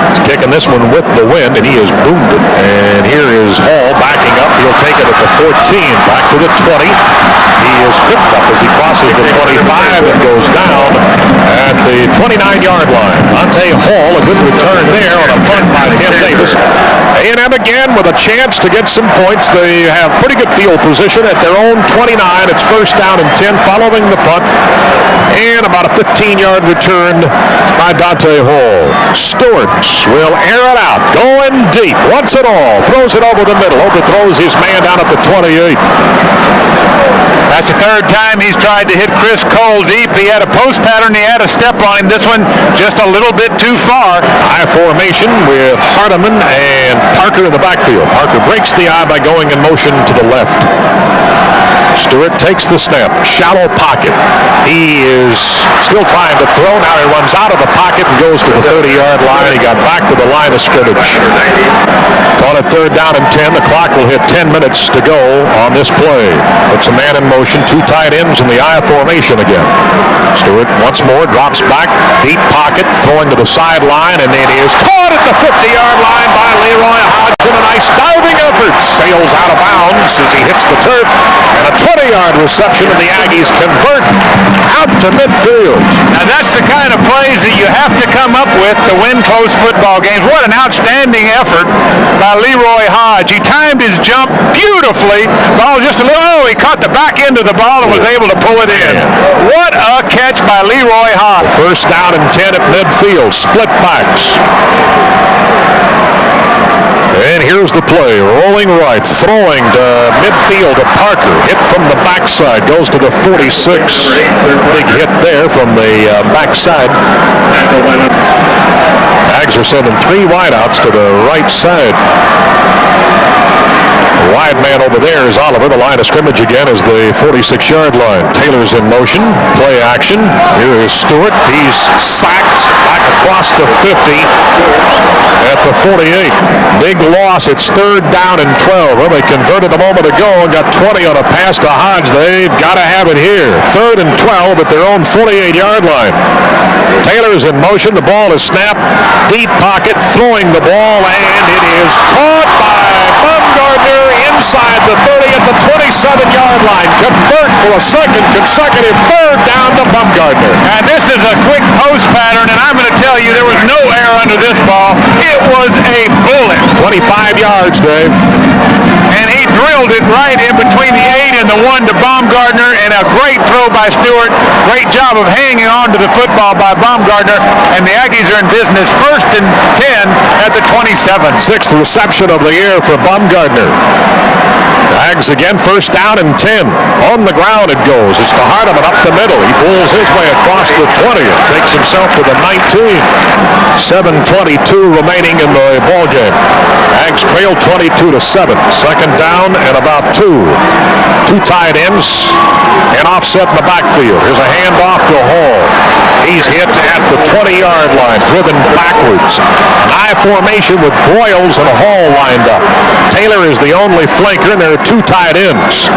[SPEAKER 1] He's kicking this one with the wind, and he has boomed it. And here is Hall backing up. He'll take it at the 14, back to the 20. He is tripped up as he crosses the 25 and goes down at the 29-yard line. Dante Hall, a good return there on a punt by Tim Davis. A&M again with a chance to get some points. They have pretty good field position at their own 29. It's first down and 10 following the punt. And about a 15-yard return by Dante Hall. Stewart will air it out. Going deep. Wants it all. Throws it over the middle. Overthrows his man down at the 28.
[SPEAKER 2] That's the third time he's tried to hit Chris Cole deep. He had a post pattern. He had a step on him. This one just a little bit too far.
[SPEAKER 1] I formation with Hardeman and Parker in the backfield. Parker breaks the eye by going in motion to the left. Stewart takes the snap. Shallow pocket. He is still trying to throw. Now he runs out of the pocket and goes to the 30-yard line. He got back to the line of scrimmage. Caught it third down and 10. The clock will hit 10 minutes to go on this play. Puts a man in motion. Two tight ends in the I formation again. Stewart once more drops back. Deep pocket. Throwing to the sideline. And it is caught at the 50-yard line by Leroy Hodge in a nice diving effort. Sails out of bounds as he hits the turf. And a 20-yard reception, and the Aggies convert out to midfield.
[SPEAKER 2] Now that's the kind of plays that you have to come up with to win close football games. What an outstanding effort by Leroy Hodge. He timed his jump beautifully. Ball just a little, he caught the back end of the ball and was able to pull it in. What a catch by Leroy Hodge.
[SPEAKER 1] First down and 10 at midfield. Split backs. Here's the play. Rolling right. Throwing to midfield to Parker. Hit from the backside. Goes to the 46. Big hit there from the backside. Ags are sending 3 wideouts to the right side. Wide man over there is Oliver. The line of scrimmage again is the 46-yard line. Taylor's in motion. Play action. Here is Stewart. He's sacked back across the 50 at the 48. Big loss. It's 3rd down and 12. Well, they converted a moment ago and got 20 on a pass to Hodge. They've got to have it here. 3rd and 12 at their own 48-yard line. Taylor's in motion. The ball is snapped. Deep pocket. Throwing the ball, and it is caught by Baumgartner inside the 30 at the 27-yard line. Convert for a second consecutive 3rd down to Baumgartner.
[SPEAKER 2] And this is a quick post pattern, and I'm going to tell you there was no air under this ball. It was a bullet.
[SPEAKER 1] 25 yards, Dave.
[SPEAKER 2] And he drilled it right in between the 8 and the 1 to Baumgartner, and a great throw by Stewart. Great job of hanging on to the football by Baumgartner, and the Aggies are in business. 1st and 10 at the 27.
[SPEAKER 1] 6th reception of the year for Baumgartner. Ags again, 1st down and 10. On the ground it goes. It's to Hardeman up the middle. He pulls his way across the 20 and takes himself to the 19. 7:22 remaining in the ball game. Ags trail 22-7. 2nd down and about 2. 2 tight ends and offset in the backfield. Here's a handoff to Hall. He's hit at the 20-yard line, driven backwards. An I formation with Broyles and Hall lined up. Taylor is the only flanker, and there are 2 tight ends.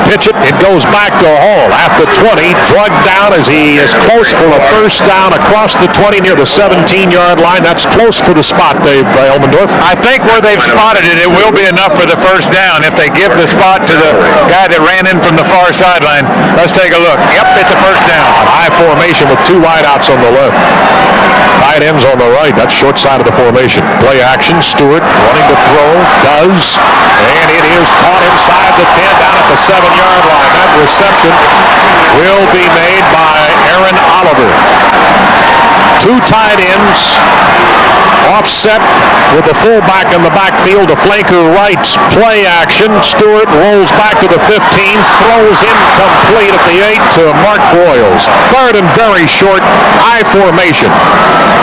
[SPEAKER 1] Pitch it, it goes back to Hall at the 20, drugged down as he is close for a 1st down across the 20 near the 17-yard line. That's close for the spot, Dave Elmendorf.
[SPEAKER 2] I think where they've spotted it, it will be enough for the 1st down if they give the spot to the guy that ran in from the far sideline. Let's take a look. Yep, it's a 1st down.
[SPEAKER 1] An I formation with 2 wideouts on the left. Tight ends on the right. That's short side of the formation. Play action. Stewart running to throw. Does. And it is caught inside the 10 down at the 7-yard line. That reception will be made by Aaron Oliver. 2 tight ends. Offset with the fullback in the backfield. The flanker rights. Play action. Stewart rolls back to the 15. Throws incomplete at the 8 to Mark Broyles. 3rd and very short. I formation.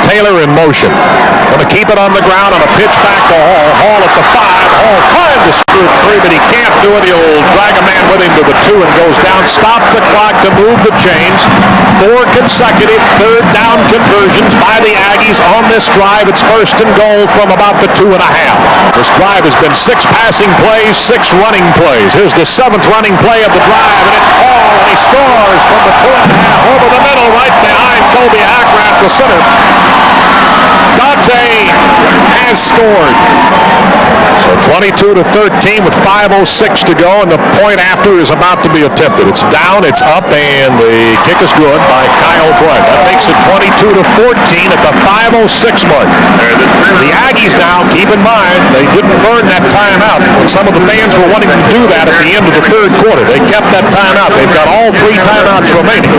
[SPEAKER 1] Taylor in motion. Going to keep it on the ground on a pitch back to Hall. Hall at the 5. Hall trying to scoot 3, but he can't do it. He'll drag a man with him to the 2 and goes down. Stop the clock to move the chains. 4 consecutive 3rd down conversions by the Aggies on this drive. It's 1st and goal from about the 2.5. This drive has been 6 passing plays, 6 running plays. Here's the 7th running play of the drive, and it's Hall, and he scores from the 2.5 over the middle, right behind Kobe Hackraft, the center. Dante has scored. So 22-13 with 5:06 to go, and the point after is about to be attempted. It's down, it's up, and the kick is good by Kyle Bright. That makes it 22-14 at the 5:06 mark. The Aggies now, keep in mind, they didn't burn that timeout when some of the fans were wanting to do that at the end of the 3rd quarter. They kept that timeout. They've got all 3 timeouts remaining.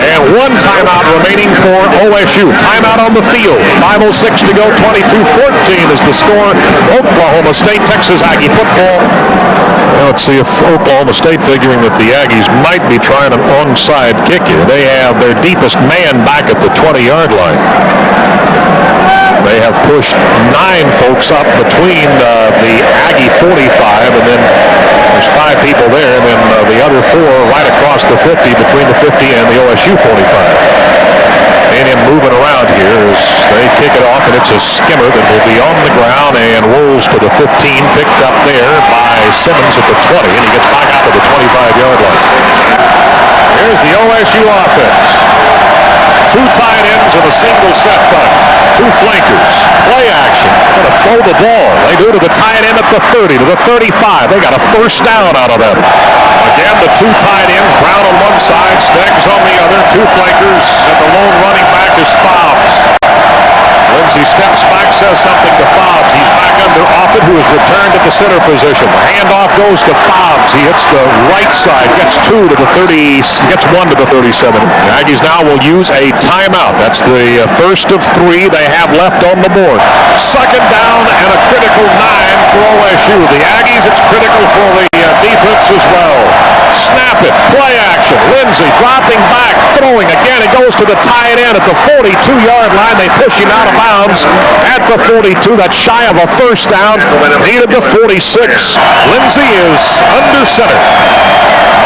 [SPEAKER 1] And 1 timeout remaining for OSU. Timeout on the field. 5:06 to go, 22-14 is the score. Oklahoma State, Texas Aggie football. Now let's see if Oklahoma State, figuring that the Aggies might be trying an onside kick here. They have their deepest man back at the 20-yard line. They have pushed 9 folks up between the Aggie 45, and then there's 5 people there, and then the other 4 right across the 50, between the 50 and the OSU 45. And him moving around here as they kick it off, and it's a skimmer that will be on the ground and rolls to the 15, picked up there by Simmons at the 20, and he gets back out to the 25-yard line. Here's the OSU offense. 2 tight ends and a single setback. 2 flankers. Play action. Going to throw the ball. They do to the tight end at the 30, to the 35. They got a 1st down out of that. Again, the 2 tight ends. Brown on one side, Staggs on the other. 2 flankers, and the lone running back is Fobbs. Lindsey steps back, says something to Fobbs. He's back under Offit, who has returned to the center position. The handoff goes to Fobbs. He hits the right side, gets 2 to the 30, gets 1 to the 37. The Aggies now will use a timeout. That's the 1st of 3 they have left on the board. 2nd down and a critical 9 for OSU. The Aggies, it's critical for the defense as well. Snap it, play action. Lindsey dropping back, throwing again. It goes to the tight end at the 42-yard line. They push him out of bounds at the 42. That's shy of a first down. Needed the 46. Lindsey is under center.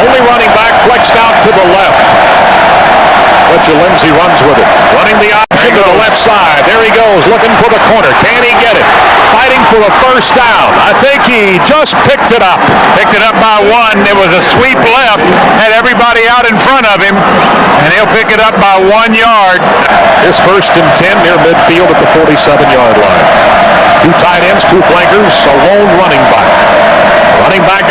[SPEAKER 1] Only running back flexed out to the left. Fletcher Lindsey runs with it. Running the option to the left side. There he goes, looking for the corner. Can he get it? Fighting for a first down. I think he just picked it up.
[SPEAKER 2] Picked it up by one. It was a sweep left. Had everybody out in front of him. And he'll pick it up by 1 yard.
[SPEAKER 1] His first and 10 near midfield at the 47-yard line. Two tight ends, two flankers, a lone running back. Running back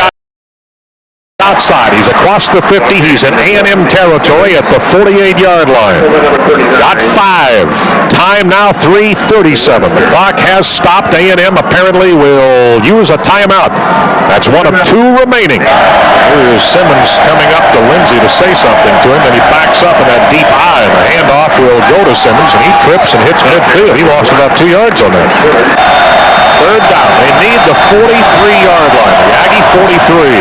[SPEAKER 1] outside. He's across the 50. He's in A&M territory at the 48-yard line. Got 5. Time now 3:37. The clock has stopped. A&M apparently will use a timeout. That's one of 2 remaining. Here's Simmons coming up to Lindsey to say something to him, and he backs up in that deep eye, and the handoff will go to Simmons, and he trips and hits midfield. He lost about 2 yards on that. Third down. They need the 43-yard line. The Aggie 43.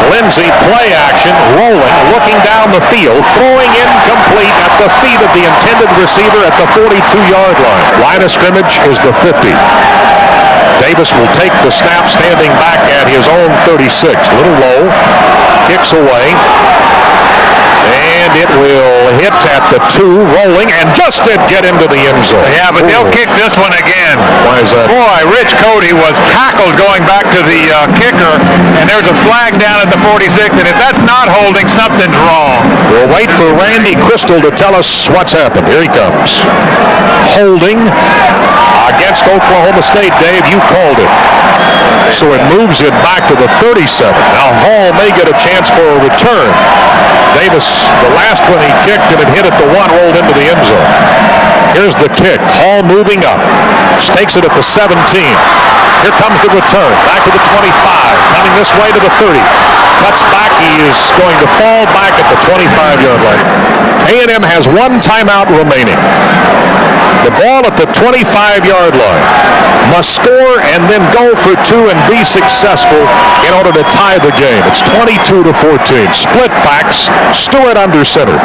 [SPEAKER 1] Lindsey, play action, rolling, looking down the field, throwing incomplete at the feet of the intended receiver at the 42-yard line. Line of scrimmage is the 50. Davis will take the snap standing back at his own 36. A little low. Kicks away. And it will hit at the 2, rolling, and just did get into the end zone.
[SPEAKER 2] Yeah, but they'll kick this one again.
[SPEAKER 1] Why is that?
[SPEAKER 2] Boy, Rich Cody was tackled going back to the kicker, and there's a flag down at the 46, and if that's not holding, something's wrong.
[SPEAKER 1] We'll wait for Randy Crystal to tell us what's happened. Here he comes. Holding against Oklahoma State. Dave, you called it. So it moves it back to the 37. Now Hall may get a chance for a return. Davis, the last one he kicked, and it hit at the 1, rolled into the end zone. Here's the kick. Hall moving up. Stakes it at the 17. Here comes the return. Back to the 25. Coming this way to the 30. Cuts back. He is going to fall back at the 25-yard line. A&M has 1 timeout remaining. The ball at the 25-yard line. Must score and then go for 2 and be successful in order to tie the game. It's 22-14. Split backs. Stewart under center.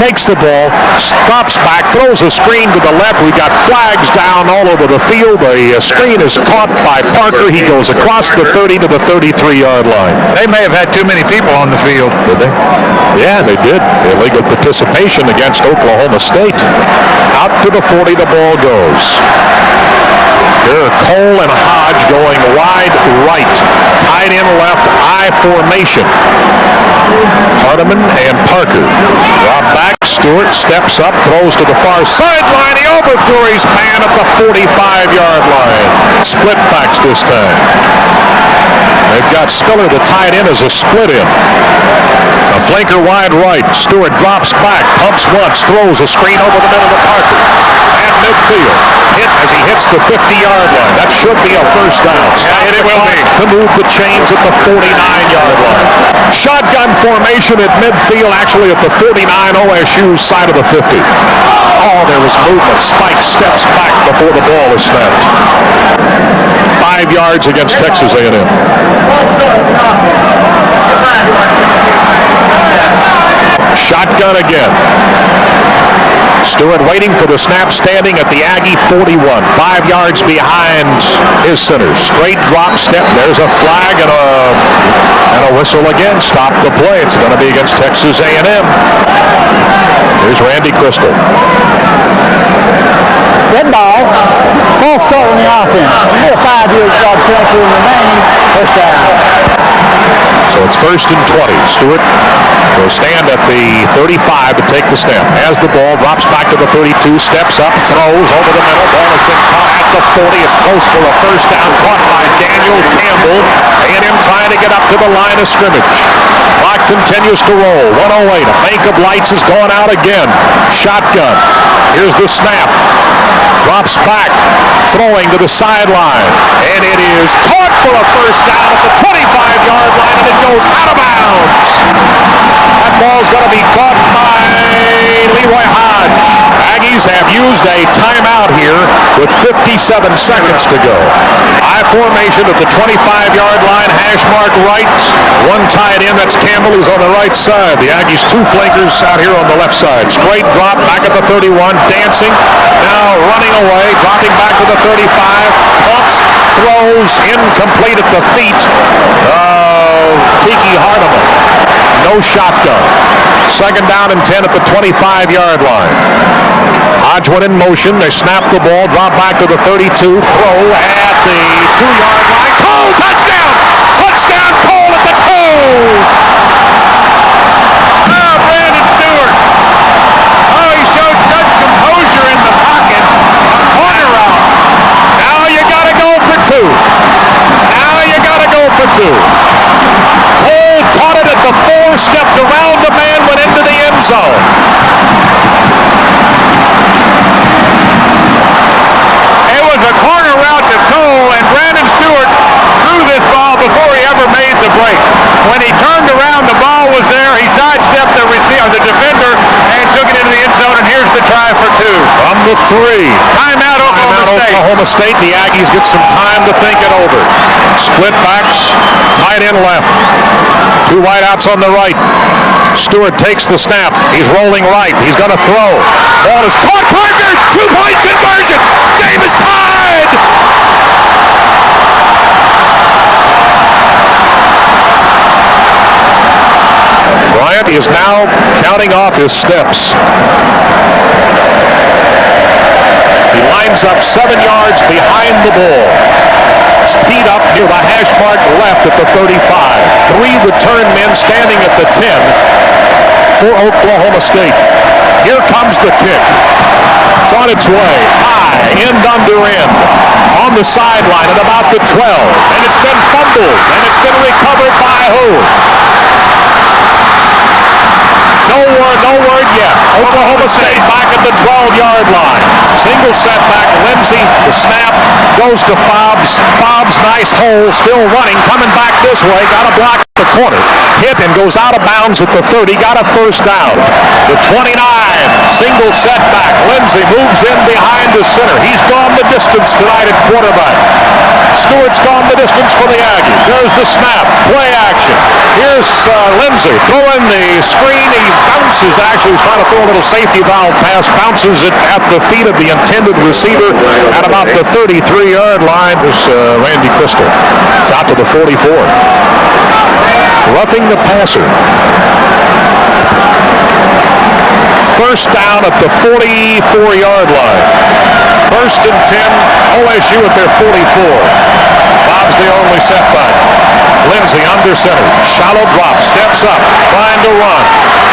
[SPEAKER 1] Takes the ball. Stops back. Throws a screen to the left. We got flags down all over the field. The screen is caught by Parker. He goes across the 30 to the 33-yard line.
[SPEAKER 2] They may have had too many people on the field.
[SPEAKER 1] Did they? Yeah, they did. Illegal participation against Oklahoma State. Out to the 40, the ball goes. Here are Cole and Hodge going wide right. Tight end left, I formation. Hardiman and Parker. Drop back. Stewart steps up, throws to the far sideline. He overthrew his man at the 45-yard line. Split backs this time. They've got Spiller, the tight end, as a split in. A flanker wide right. Stewart drops back, pumps once, throws a screen over the middle to Parker. At midfield. Hit as he hits the 50-yard line. That should be a first down.
[SPEAKER 2] Yeah, it will be.
[SPEAKER 1] To move the chains at the 49-yard line. Shotgun formation at midfield, actually at the 49 OSU side of the 50. Oh, there was movement. Spike steps back before the ball is snapped. 5 yards against Texas A&M. Shotgun again. Stewart waiting for the snap, standing at the Aggie 41, 5 yards behind his center. Straight drop step. There's a flag and a whistle again. Stop the play. It's going to be against Texas A&M. Here's Randy Crystal.
[SPEAKER 3] Red ball. False start on the offense. Still 5-yard penalty remaining. First down.
[SPEAKER 1] So it's first and 20. Stewart will stand at the 35 to take the snap. Has the ball, drops back to the 32, steps up, throws over the middle. Ball has been caught at the 40. It's close for a first down, caught by Daniel Campbell. A&M trying to get up to the line of scrimmage. Clock continues to roll. 1:08. A bank of lights has gone out again. Shotgun. Here's the snap. Drops back, throwing to the sideline. And it is caught for a first down at the 25-yard line, and it goes out of bounds. That ball's going to be caught by Leroy Hodge. Aggies have used a timeout here with 57 seconds to go. formation at the 25-yard line. Hash mark right. One tight end. That's Campbell, who's on the right side. The Aggies two flankers out here on the left side. Straight drop back at the 31. Dancing. Now running away. Dropping back to the 35. Pumps. Throws. Incomplete at the feet of Tiki Hardeman. No shotgun. Second down and 10 at the 25-yard line. Hodgwood in motion. They snap the ball, drop back to the 32, throw at the 2-yard line. Cole, touchdown! Touchdown, Cole at the 2!
[SPEAKER 2] Oh, Brandon Stewart. Oh, he showed such composure in the pocket. A corner route.
[SPEAKER 1] Now you gotta go for 2. Now you gotta go for 2. Cole caught it at the 4, stepped around the man, went into the end zone.
[SPEAKER 2] It was a corner route to Cole, and Brandon Stewart threw this ball before he ever made the break. When he turned around, the ball was there. He sidestepped the defender and took it into the end zone, and here's the try for 2.
[SPEAKER 1] From the 3.
[SPEAKER 2] Timeout,
[SPEAKER 1] Oklahoma State. The Aggies get some time to think it over. Split backs, tight end left. 2 wideouts on the right. Stewart takes the snap. He's rolling right. He's going to throw. Ball is caught. Parker, 2-point conversion. Game is tied. Bryant is now counting off his steps. He lines up 7 yards behind the ball. It's teed up near the hash mark left at the 35. 3 return men standing at the 10 for Oklahoma State. Here comes the kick. It's on its way. High, end under end. On the sideline at about the 12. And it's been fumbled. And it's been recovered by who? No word yet. Oklahoma State back at the 12-yard line. Single setback. Lindsey, the snap, goes to Fobbs. Fobbs, nice hole, still running, coming back this way. Got a block at the corner. Hit and goes out of bounds at the 30. Got a first down. The 29, single setback. Lindsey moves in behind the center. He's gone the distance tonight at quarterback. Stewart's gone the distance for the Aggies. There's the snap. Play action. Here's Lindsey throwing the screen. He bounces. Actually, he's trying to throw a little safety valve pass. Bounces it at the feet of the intended receiver at about the 33-yard line. There's Randy Crystal. It's out to the 44. Roughing the passer. First down at the 44-yard line. First and 10, OSU at their 44. Bob's the only setback. Lindsey under center. Shallow drop. Steps up. Trying to run.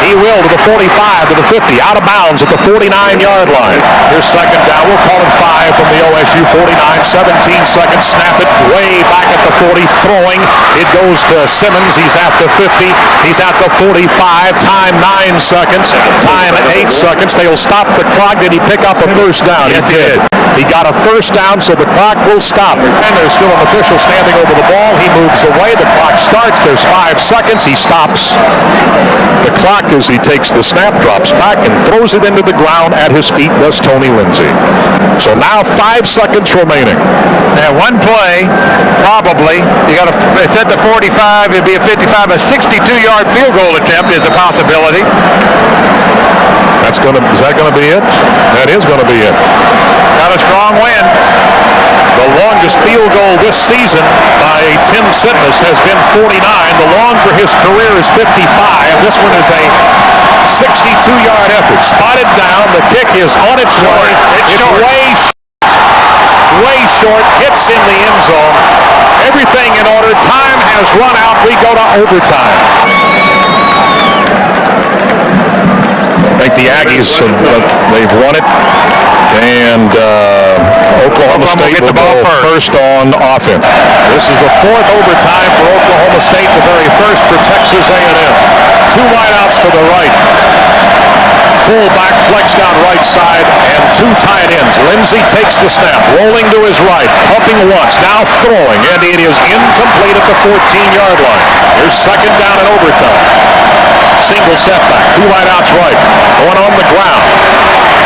[SPEAKER 1] He will to the 45, to the 50. Out of bounds at the 49-yard line. Here's second down. We'll call it 5 from the OSU 49. 17 seconds. Snap it way back at the 40. Throwing. It goes to Simmons. He's at the 50. He's at the 45. Time 9 seconds. Time 8 seconds. They'll stop the clock. Did he pick up a first down?
[SPEAKER 2] Yes, he did.
[SPEAKER 1] He got a first down, so the clock will stop. And there's still an official standing over the ball. He moves away. The clock starts. There's 5 seconds. He stops the clock as he takes the snap, drops back, and throws it into the ground at his feet, does Tony Lindsey. So now 5 seconds remaining.
[SPEAKER 2] Now, one play, probably. It's at the 45. It'd be a 55. A 62-yard field goal attempt is a possibility.
[SPEAKER 1] Is that going to be it? That is going to be it.
[SPEAKER 2] Got a strong wind.
[SPEAKER 1] The longest field goal this season by Tim Sitmus has been 49. The long for his career is 55. This one is a 62-yard effort. Spotted down. The kick is on its way. It's way short. Hits in the end zone. Everything in order. Time has run out. We go to overtime. I think the Aggies, they've won it, and Oklahoma State will go first on offense. This is the 4th overtime for Oklahoma State, the very first for Texas A&M. 2 wideouts to the right. Fullback flex down right side, and 2 tight ends. Lindsey takes the snap, rolling to his right, pumping once, now throwing, and it is incomplete at the 14-yard line. Here's second down in overtime. Single setback. 2 wideouts right. One on the ground.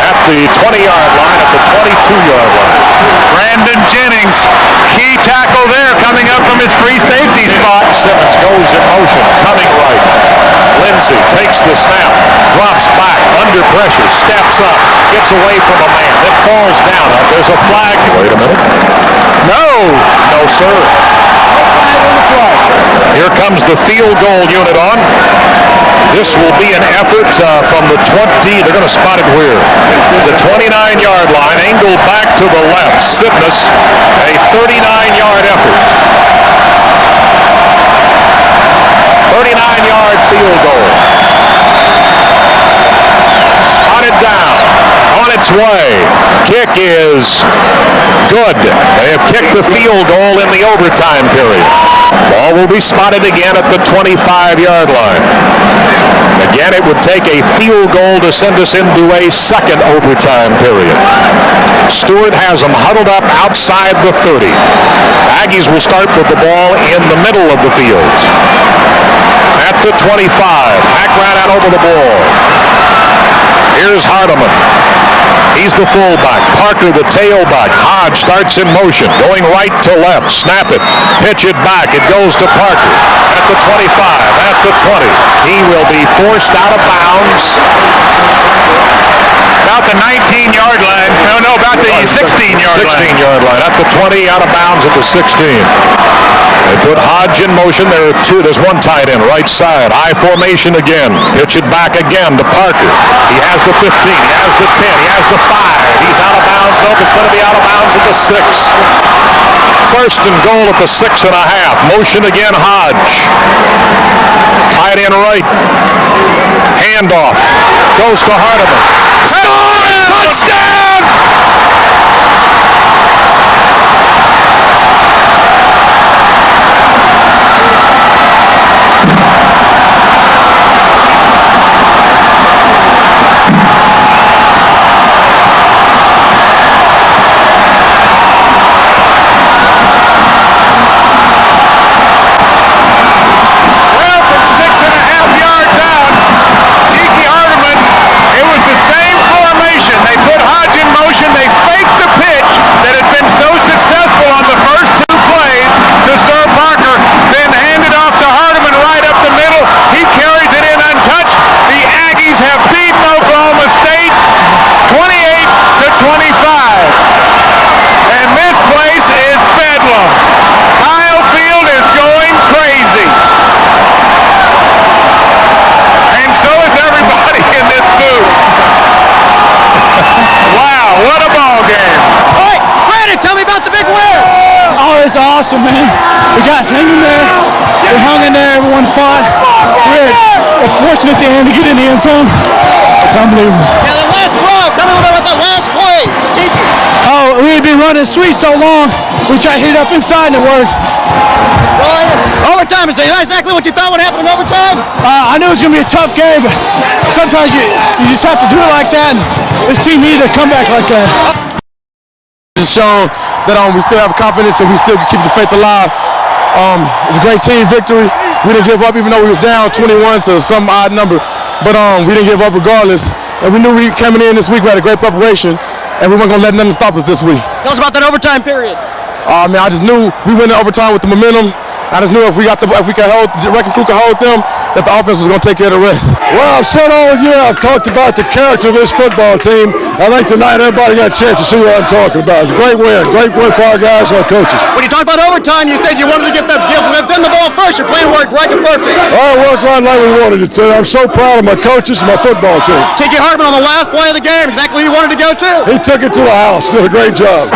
[SPEAKER 1] At the 20-yard line, at the 22-yard line.
[SPEAKER 2] Brandon Jennings, key tackle there, coming up from his free safety spot.
[SPEAKER 1] Simmons goes in motion, coming right. Lindsey takes the snap, drops back, under pressure, steps up, gets away from a man, then falls down. There's a flag. Wait a minute. No, sir. Here comes the field goal unit on. This will be an effort from the 20. They're going to spot it where? The 29-yard line, angled back to the left. Sipnis, a 39-yard effort. 39-yard field goal. Spotted down. On its way. Kick is good. They have kicked the field goal in the overtime period. Ball will be spotted again at the 25-yard line. Again, it would take a field goal to send us into a second overtime period. Stewart has them huddled up outside the 30. Aggies will start with the ball in the middle of the field. At the 25, Hack ran out over the ball. Here's Hardeman. He's the fullback. Parker the tailback. Hodge starts in motion, going right to left. Snap it. Pitch it back. It goes to Parker. At the 25. At the 20. He will be forced out of bounds.
[SPEAKER 2] About the 19-yard line. No, about the 16-yard line.
[SPEAKER 1] 16-yard line. At the 20, out of bounds at the 16. They put Hodge in motion. There are two. There's one tight end, right side. I formation again. Pitch it back again to Parker. He has the 15. He has the 10. He has the 5. He's out of bounds. Nope, it's going to be out of bounds at the 6. First and goal at the 6.5. Motion again, Hodge. Tight end right. Handoff. Goes to Hardeman. Touchdown!
[SPEAKER 3] It's awesome, man. The guys hanging there. We hung in there. Everyone fought. We were fortunate at the end to get in the end zone. It's unbelievable.
[SPEAKER 5] Yeah, the last drive. Tell me about the last play.
[SPEAKER 3] Oh, we had been running the street so long. We tried to hit it up inside and it worked.
[SPEAKER 5] Well, overtime is that exactly what you thought would happen in overtime?
[SPEAKER 3] I knew it was going to be a tough game, but sometimes you just have to do it like that. And this team needed a comeback like that.
[SPEAKER 6] It's shown that we still have confidence and we still can keep the faith alive. It's a great team victory. We didn't give up even though we was down 21 to some odd number. But we didn't give up regardless. And we knew we coming in this week, we had a great preparation, and we weren't going to let nothing stop us this week.
[SPEAKER 5] Tell us about that overtime period.
[SPEAKER 6] I just knew we went in overtime with the momentum. I just knew if we could hold, the wrecking crew could hold them, that the offense was going to take care of the rest.
[SPEAKER 7] Well, I've said all year, I've talked about the character of this football team. I think tonight everybody got a chance to see what I'm talking about. It's a great win for our guys, our coaches.
[SPEAKER 5] When you talked about overtime, you said you wanted to give them the ball first. Your plan worked right and perfect.
[SPEAKER 7] I worked right like we wanted it to. I'm so proud of my coaches and my football team.
[SPEAKER 5] Tiki Hardeman on the last play of the game, exactly where you wanted to go to.
[SPEAKER 7] He took it to the house. Did a great job.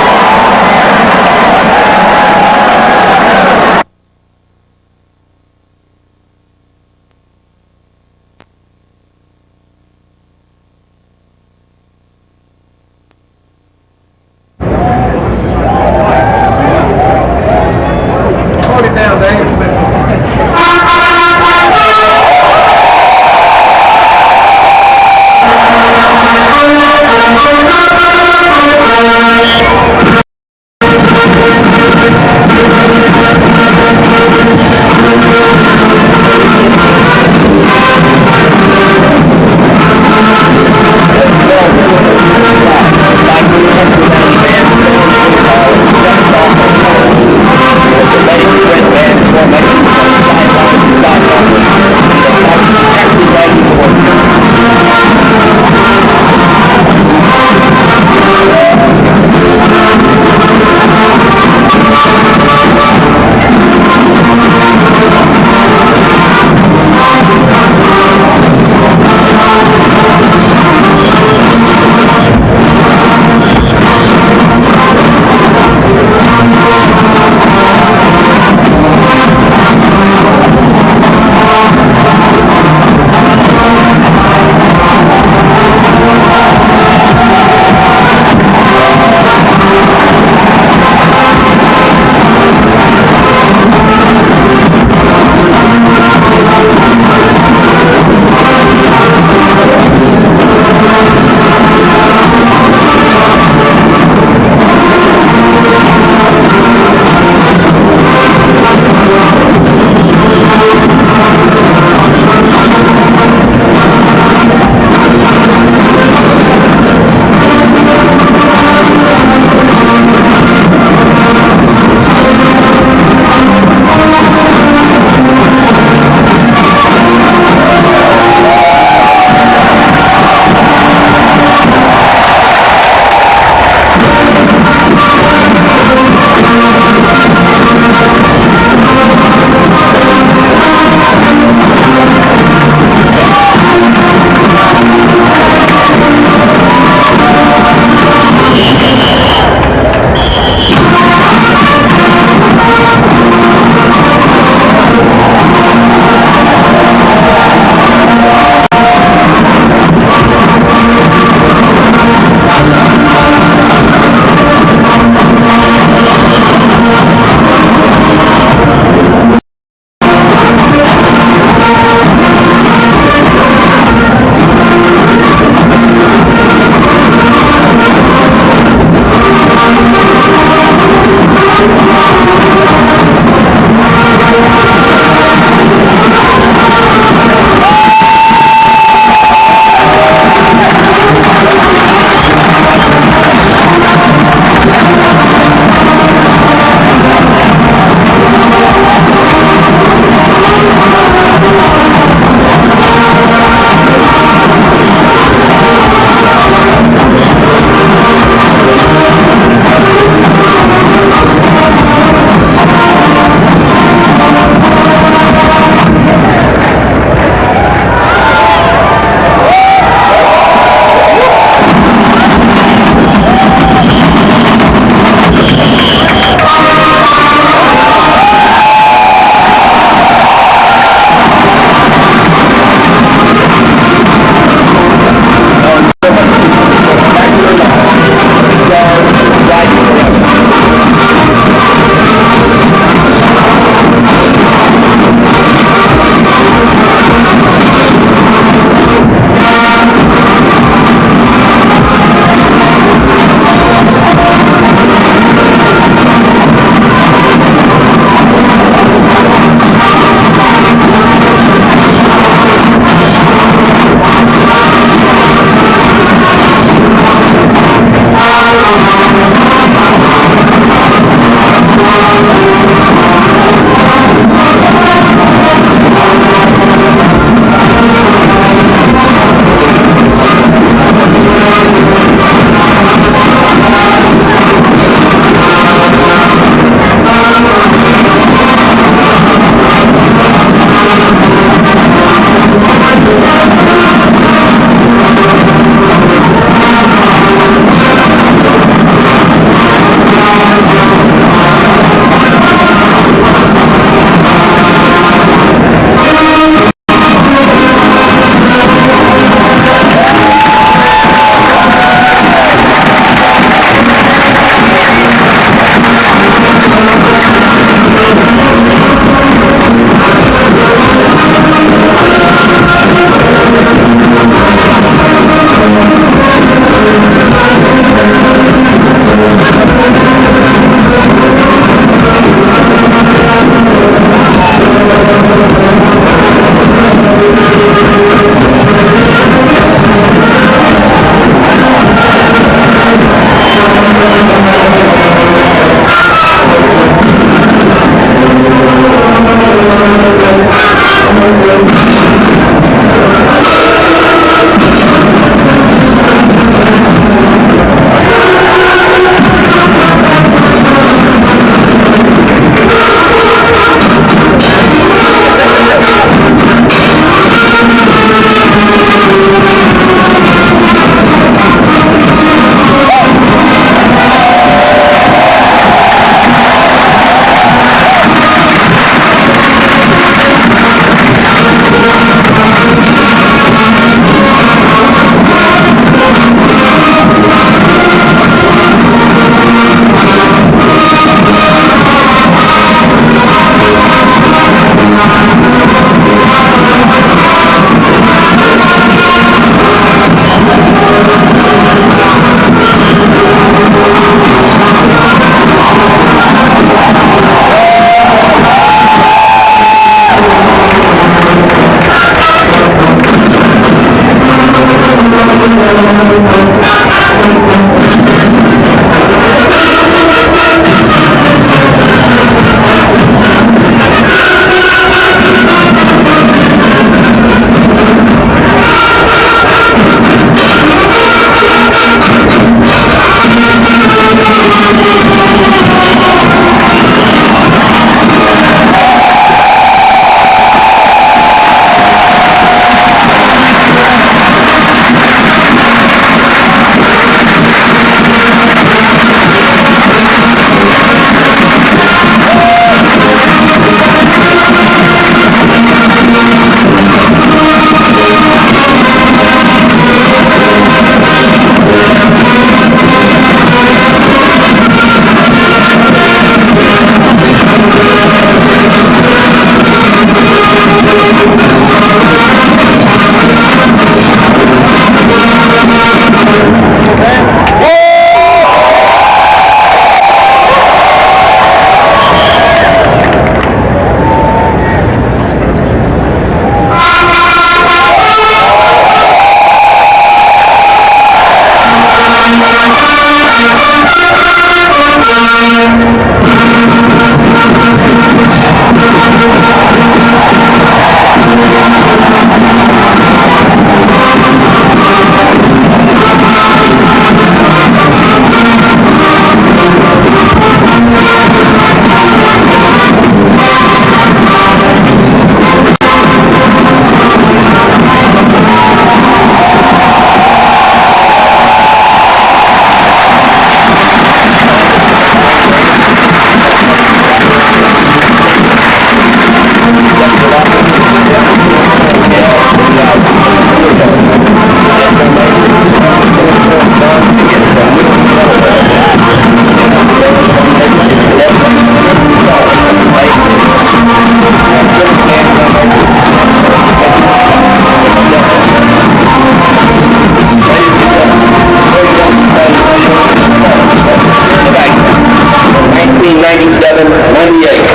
[SPEAKER 4] 1997-98.